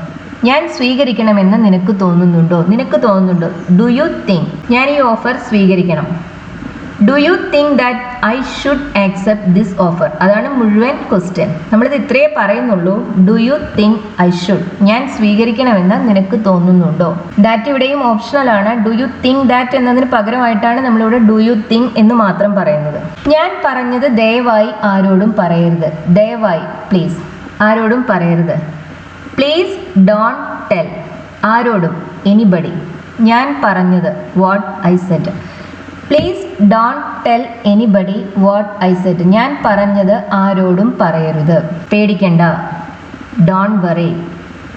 ഞാൻ സ്വീകരിക്കണമെന്ന് നിനക്ക് തോന്നുന്നുണ്ടോ? നിനക്ക് തോന്നുന്നുണ്ടോ? ഡു യു തിങ്ക് ഞാൻ ഈ ഓഫർ സ്വീകരിക്കണം? Do you think that I should accept this offer? അതാണ് മുഴുവൻ ക്വസ്റ്റ്യൻ. നമ്മളിത് ഇത്രയേ പറയുന്നുള്ളൂ. Do you think I should, ഞാൻ സ്വീകരിക്കണമെന്ന് നിനക്ക് തോന്നുന്നുണ്ടോ? ദാറ്റ് ഇവിടെയും ഓപ്ഷണൽ ആണ്. ഡു യു തിങ്ക് ദാറ്റ് എന്നതിന് പകരമായിട്ടാണ് നമ്മളിവിടെ ഡു യു തിങ്ക് എന്ന് മാത്രം പറയുന്നത്. ഞാൻ പറഞ്ഞത് ദയവായി ആരോടും പറയരുത്. ദയവായി, പ്ലീസ്, ആരോടും പറയരുത്. പ്ലീസ് ഡോണ്ട് ടെൽ, ആരോടും, എനിബഡി. ഞാൻ പറഞ്ഞത്, what I said. Please don't tell anybody what I said. ഞാൻ പറഞ്ഞത് ആരോടും പറയരുത്. പേടിക്കണ്ട, ഡോണ്ട് വറി.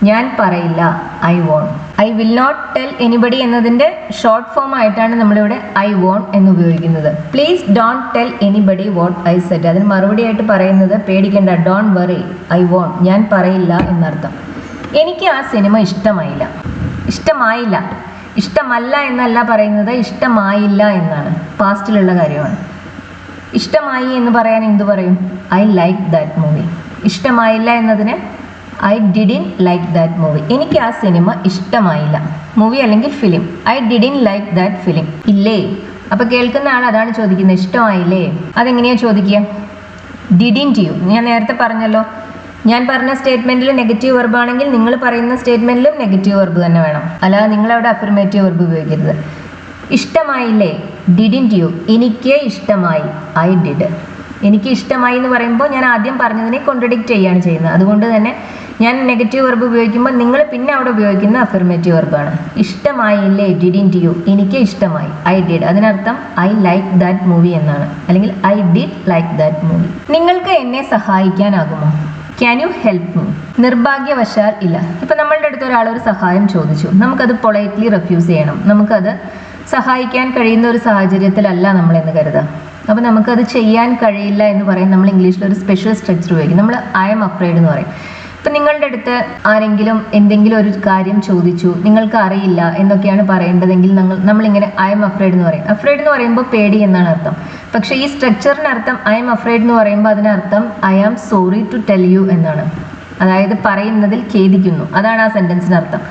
ഞാൻ പറയില്ല, I won't. I will not tell anybody എന്നതിൻ്റെ ഷോർട്ട് ഫോം ആയിട്ടാണ് നമ്മളിവിടെ ഐ വോണ്ട് എന്ന് ഉപയോഗിക്കുന്നത്. Please don't tell anybody what I said. അതിന് മറുപടി ആയിട്ട് പറയുന്നത് പേടിക്കണ്ട, ഡോണ്ട് വറി, ഐ വോണ്ട്, ഞാൻ പറയില്ല എന്നർത്ഥം. എനിക്ക് ആ സിനിമ ഇഷ്ടമായില്ല. ഇഷ്ടമായില്ല, ഇഷ്ടമല്ല എന്നല്ല പറയുന്നത്, ഇഷ്ടമായില്ല എന്നാണ്. പാസ്റ്റിലുള്ള കാര്യമാണ്. ഇഷ്ടമായി എന്ന് പറയാൻ എന്തു പറയും? I like that movie. ഇഷ്ടമായില്ല എന്നതിന് I didn't like that movie. എനിക്ക് ആ സിനിമ ഇഷ്ടമായില്ല. മൂവി അല്ലെങ്കിൽ film. I didn't like that film. ഇല്ലേ? അപ്പോൾ കേൾക്കുന്ന ആൾ അതാണ് ചോദിക്കുന്നത്, ഇഷ്ടമായില്ലേ? അതെങ്ങനെയാണ് ചോദിക്കുക? Didn't you. ഞാൻ നേരത്തെ പറഞ്ഞല്ലോ, ഞാൻ പറഞ്ഞ സ്റ്റേറ്റ്മെന്റിൽ നെഗറ്റീവ് വെർബ് ആണെങ്കിൽ നിങ്ങൾ പറയുന്ന സ്റ്റേറ്റ്മെന്റിലും നെഗറ്റീവ് വെർബ് തന്നെ വേണം. അല്ലാതെ നിങ്ങളവിടെ അഫർമേറ്റീവ് വെർബ് ഉപയോഗിക്കരുത്. ഇഷ്ടമായില്ലേ? Didn't you. എനിക്ക് ഇഷ്ടമായി, ഐ ഡിഡ്. എനിക്ക് ഇഷ്ടമായി എന്ന് പറയുമ്പോൾ ഞാൻ ആദ്യം പറഞ്ഞതിനെ കോൺട്രഡിക്റ്റ് ചെയ്യുകയാണ് ചെയ്യുന്നത്. അതുകൊണ്ട് തന്നെ ഞാൻ നെഗറ്റീവ് വെർബ് ഉപയോഗിക്കുമ്പോൾ നിങ്ങൾ പിന്നെ അവിടെ ഉപയോഗിക്കുന്ന അഫർമേറ്റീവ് വെർബാണ്. ഇഷ്ടമായില്ലേ? Didn't you. എനിക്ക് ഇഷ്ടമായി, ഐ ഡിഡ്. അതിനർത്ഥം ഐ ലൈക്ക് ദാറ്റ് മൂവി എന്നാണ്, അല്ലെങ്കിൽ I did like that movie. നിങ്ങൾക്ക് എന്നെ സഹായിക്കാനാകുമോ? Can you help me? നിർഭാഗ്യവശാൽ ഇല്ല. ഇപ്പം നമ്മളുടെ അടുത്ത് ഒരാൾ ഒരു സഹായം ചോദിച്ചു, നമുക്കത് പൊളൈറ്റ്ലി റെഫ്യൂസ് ചെയ്യണം. നമുക്കത് സഹായിക്കാൻ കഴിയുന്ന ഒരു സാഹചര്യത്തിലല്ല നമ്മളെന്ന് കരുതുക. അപ്പോൾ നമുക്കത് ചെയ്യാൻ കഴിയില്ല എന്ന് പറയും. നമ്മൾ ഇംഗ്ലീഷിൽ ഒരു സ്പെഷ്യൽ സ്ട്രക്ചർ ഉപയോഗിക്കും. നമ്മൾ ഐ എം അഫ്രൈഡ് എന്ന് പറയും. ഇപ്പം നിങ്ങളുടെ അടുത്ത് ആരെങ്കിലും എന്തെങ്കിലും ഒരു കാര്യം ചോദിച്ചു, നിങ്ങൾക്ക് അറിയില്ല എന്നൊക്കെയാണ് പറയേണ്ടതെങ്കിൽ നമ്മളിങ്ങനെ ഐ എം അഫ്രൈഡ് എന്ന് പറയും. അഫ്രൈഡ് എന്ന് പറയുമ്പോൾ പേടി എന്നാണ് അർത്ഥം. പക്ഷേ ഈ സ്ട്രക്ചറിന് അർത്ഥം ഐ എം അഫ്രൈഡ് എന്ന് പറയുമ്പോൾ അതിനർത്ഥം I am sorry to tell you എന്നാണ്. അതായത് പറയുന്നതിൽ ഖേദിക്കുന്നു, അതാണ് ആ സെൻറ്റൻസിന് അർത്ഥം.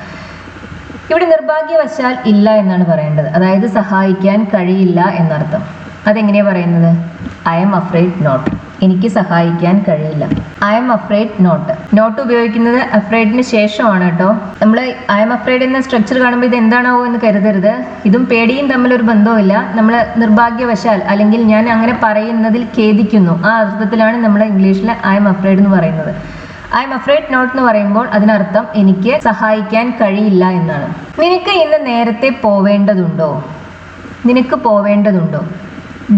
ഇവിടെ നിർഭാഗ്യവശാൽ ഇല്ല എന്നാണ് പറയേണ്ടത്. അതായത് സഹായിക്കാൻ കഴിയില്ല എന്നർത്ഥം. അതെങ്ങനെയാണ് പറയുന്നത്? I M afraid not. എനിക്ക് സഹായിക്കാൻ കഴിയില്ല. I M afraid not. Not ഉപയോഗിക്കുന്നത് അഫ്രൈഡിന് ശേഷമാണ് കേട്ടോ. നമ്മൾ ഐ എം അഫ്രൈഡ് എന്ന സ്ട്രക്ചർ കാണുമ്പോൾ ഇത് എന്താണാവോ എന്ന് കരുതരുത്. ഇതും പേടിയും തമ്മിലൊരു ബന്ധവുമില്ല. നമ്മൾ നിർഭാഗ്യവശാൽ അല്ലെങ്കിൽ ഞാൻ അങ്ങനെ പറയുന്നതിൽ ഖേദിക്കുന്നു, ആ അർത്ഥത്തിലാണ് നമ്മൾ ഇംഗ്ലീഷിൽ ഐ എം അഫ്രൈഡ് എന്ന് പറയുന്നത്. ഐ എം അഫ്രൈഡ് നോട്ട് എന്ന് പറയുമ്പോൾ അതിനർത്ഥം എനിക്ക് സഹായിക്കാൻ കഴിയില്ല എന്നാണ്. നിനക്ക് ഇന്ന് നേരത്തെ പോവേണ്ടതുണ്ടോ? നിനക്ക് പോവേണ്ടതുണ്ടോ?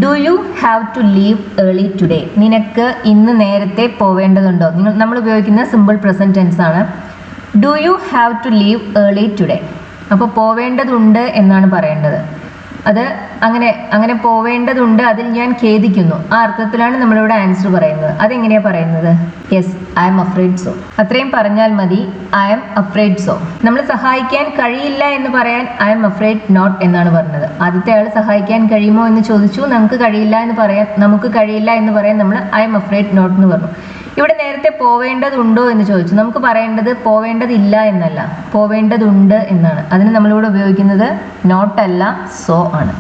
Do you have to leave early today? നിനക്ക് ഇന്ന് നേരത്തെ പോവേണ്ടതുണ്ടോ? നമ്മൾ ഉപയോഗിക്കുന്ന സിമ്പിൾ പ്രസന്റ് ടെൻസ് ആണ്. Do you have to leave early today? അപ്പോൾ പോവേണ്ടതുണ്ട് എന്നാണ് പറയേണ്ടത്. അത് അങ്ങനെ പോവേണ്ടതുണ്ട്, അതിൽ ഞാൻ ഖേദിക്കുന്നു, ആ അർത്ഥത്തിലാണ് നമ്മളിവിടെ ആൻസർ പറയുന്നത്. അതെങ്ങനെയാണ് പറയുന്നത്? Yes, I M afraid so. അത്രയും പറഞ്ഞാൽ മതി, ഐ എം അഫ്രൈഡ് സോ. നമ്മൾ സഹായിക്കാൻ കഴിയില്ല എന്ന് പറയാൻ ഐ എം അഫ്രൈഡ് നോട്ട് എന്നാണ് പറഞ്ഞത്. ആദ്യത്തെ ആൾ സഹായിക്കാൻ കഴിയുമോ എന്ന് ചോദിച്ചു, നമുക്ക് കഴിയില്ല എന്ന് പറയാൻ നമ്മൾ ഐ എം അഫ്രൈഡ് നോട്ട് എന്ന് പറഞ്ഞു. ഇവിടെ നേരത്തെ പോവേണ്ടതുണ്ടോ എന്ന് ചോദിച്ചു. നമുക്ക് പറയേണ്ടത് പോവേണ്ടതില്ല എന്നല്ല, പോവേണ്ടതുണ്ട് എന്നാണ്. അതിന് നമ്മളിവിടെ ഉപയോഗിക്കുന്നത് നോട്ട് അല്ല, സോ ആണ്.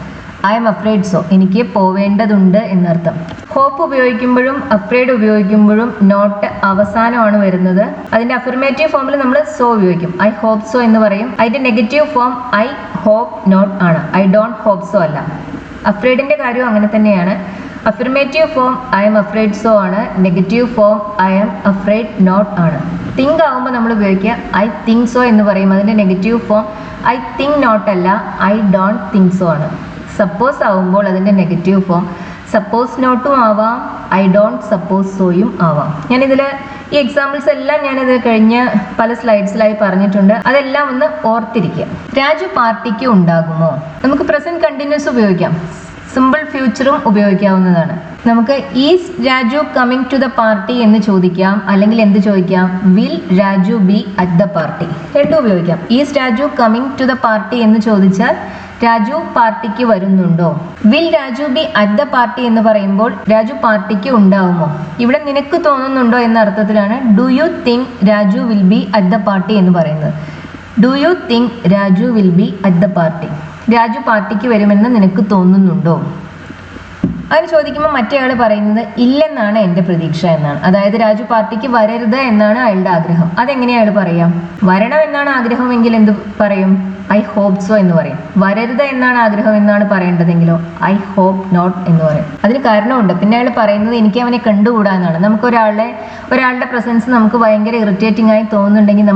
ഐ എം അഫ്രൈഡ് സോ, എനിക്ക് പോവേണ്ടതുണ്ട് എന്നർത്ഥം. ഹോപ്പ് ഉപയോഗിക്കുമ്പോഴും അഫ്രൈഡ് ഉപയോഗിക്കുമ്പോഴും നോട്ട് അവസാനമാണ് വരുന്നത്. അതിന്റെ അഫർമേറ്റീവ് ഫോമിൽ നമ്മൾ സോ ഉപയോഗിക്കും. ഐ ഹോപ്പ് സോ എന്ന് പറയും. അതിന്റെ negative form I hope not ആണ്, ഐ ഡോണ്ട് ഹോപ്പ് സോ അല്ല. അഫ്രൈഡിന്റെ കാര്യവും അങ്ങനെ തന്നെയാണ്. Affirmative form I M afraid so ആണ്, negative form I M afraid not ആണ്. തിങ്ക് ആവുമ്പോൾ നമ്മൾ ഉപയോഗിക്കുക ഐ തിങ്ക് സോ എന്ന് പറയും. അതിന്റെ negative form I think not അല്ല, ഐ ഡോണ്ട് തിങ്ക് സോ ആണ്. സപ്പോസ് ആവുമ്പോൾ അതിന്റെ നെഗറ്റീവ് ഫോം സപ്പോസ് നോട്ടും ആവാം, ഐ ഡോണ്ട് സപ്പോസ് സോയും ആവാം. ഞാനിതിൽ ഈ എക്സാമ്പിൾസ് എല്ലാം ഞാനിത് കഴിഞ്ഞ പല സ്ലൈഡ്സിലായി പറഞ്ഞിട്ടുണ്ട്. അതെല്ലാം ഒന്ന് ഓർത്തിരിക്കുക. രാജു പാർട്ടിക്ക് ഉണ്ടാകുമോ? നമുക്ക് പ്രസന്റ് കണ്ടിന്യൂസ് ഉപയോഗിക്കാം, സിമ്പിൾ ഫ്യൂച്ചറും ഉപയോഗിക്കാവുന്നതാണ്. നമുക്ക് is Raju coming to the party എന്ന് ചോദിക്കാം, അല്ലെങ്കിൽ എന്ത് ചോദിക്കാം? Will Raju be at the party? രണ്ടും ഉപയോഗിക്കാം. Is Raju coming to the party എന്ന് ചോദിച്ചാൽ രാജു പാർട്ടിക്ക് വരുന്നുണ്ടോ? Will Raju be at the party എന്ന് പറയുമ്പോൾ രാജു പാർട്ടിക്ക് ഉണ്ടാവുമോ? ഇവിടെ നിനക്ക് തോന്നുന്നുണ്ടോ എന്ന അർത്ഥത്തിലാണ് do you think Raju will be at the party എന്ന് പറയുന്നത്. Do you think Raju will be at the party? Raju പാർട്ടിക്ക് വരുമെന്ന് നിനക്ക് തോന്നുന്നുണ്ടോ? അങ്ങനെ ചോദിക്കുമ്പോൾ മറ്റേ ആൾ പറയുന്നത് ഇല്ലെന്നാണ് എൻ്റെ പ്രതീക്ഷ എന്നാണ്. അതായത് രാജു പാർട്ടിക്ക് വരരുത് എന്നാണ് അയാളുടെ ആഗ്രഹം. അതെങ്ങനെയാണ് പറയാം? വരണം എന്നാണ് ആഗ്രഹമെങ്കിൽ എന്ത് പറയും? ഐ ഹോപ്പ് സോ എന്ന് പറയും. വരരുത് എന്നാണ് ആഗ്രഹം എന്നാണ് പറയേണ്ടതെങ്കിലോ ഐ ഹോപ്പ് നോട്ട് എന്ന് പറയും. അതിന് കാരണമുണ്ട്. പിന്നെ അയാൾ പറയുന്നത് എനിക്ക് അവനെ കണ്ടുകൂടാ എന്നാണ്. നമുക്ക് ഒരാളുടെ പ്രസൻസ് നമുക്ക് ഭയങ്കര ഇറിറ്റേറ്റിംഗ് ആയി തോന്നുന്നുണ്ടെങ്കിൽ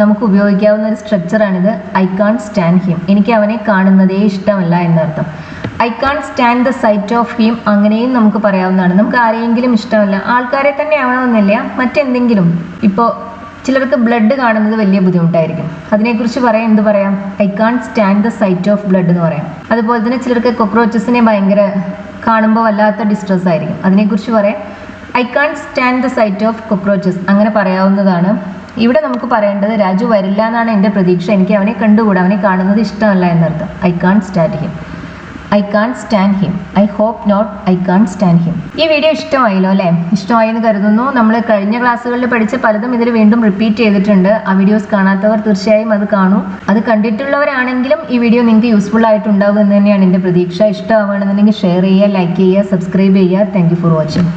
നമുക്ക് ഉപയോഗിക്കാവുന്ന ഒരു സ്ട്രക്ചറാണിത്. I can't stand him. എനിക്ക് അവനെ കാണുന്നതേ ഇഷ്ടമല്ല എന്നർത്ഥം. I can't stand the sight of him, അങ്ങനെയും നമുക്ക് പറയാവുന്നതാണ്. നമുക്ക് ആരെയെങ്കിലും ഇഷ്ടമല്ല, ആൾക്കാരെ തന്നെ ആവണമെന്നില്ല, മറ്റെന്തെങ്കിലും. ഇപ്പോൾ ചിലർക്ക് ബ്ലഡ് കാണുന്നത് വലിയ ബുദ്ധിമുട്ടായിരിക്കും. അതിനെക്കുറിച്ച് എന്ത് പറയാം? I can't stand the sight of blood എന്ന് പറയാം. അതുപോലെ തന്നെ ചിലർക്ക് കോക്രോച്ചസിനെ ഭയങ്കര കാണുമ്പോൾ വല്ലാത്ത ഡിസ്ട്രെസ് ആയിരിക്കും. അതിനെക്കുറിച്ച് പറയാം I can't stand the sight of cockroaches. അങ്ങനെ പറയാവുന്നതാണ്. ഇവിടെ നമുക്ക് പറയേണ്ടത് രാജു വരില്ല എന്നാണ് എൻ്റെ പ്രതീക്ഷ, എനിക്ക് അവനെ കണ്ടുകൂടാ, അവനെ കാണുന്നത് ഇഷ്ടമല്ല എന്നർത്ഥം. I can't stand him. I can't stand him. I hope not I can't stand him. ഈ വീഡിയോ ഇഷ്ടമായല്ലോ അല്ലേ? ഇഷ്ടമായി എന്ന് കരുതുന്നു. നമ്മൾ കഴിഞ്ഞ ക്ലാസ്സുകളിൽ പഠിച്ച പലതും ഇതിൽ വീണ്ടും റിപ്പീറ്റ് ചെയ്തിട്ടുണ്ട്. ആ വീഡിയോസ് കാണാത്തവർ തീർച്ചയായും അത് കാണൂ. അത് കണ്ടിട്ടുള്ളവരാണെങ്കിലും ഈ വീഡിയോ നിങ്ങൾക്ക് യൂസ്ഫുൾ ആയിട്ടുണ്ടാവും എന്ന് തന്നെയാണ് എൻ്റെ പ്രതീക്ഷ. ഇഷ്ടമാവുകയാണെന്നുണ്ടെങ്കിൽ ഷെയർ ചെയ്യുക, ലൈക്ക് ചെയ്യുക, സബ്സ്ക്രൈബ് ചെയ്യുക. Thank you for watching.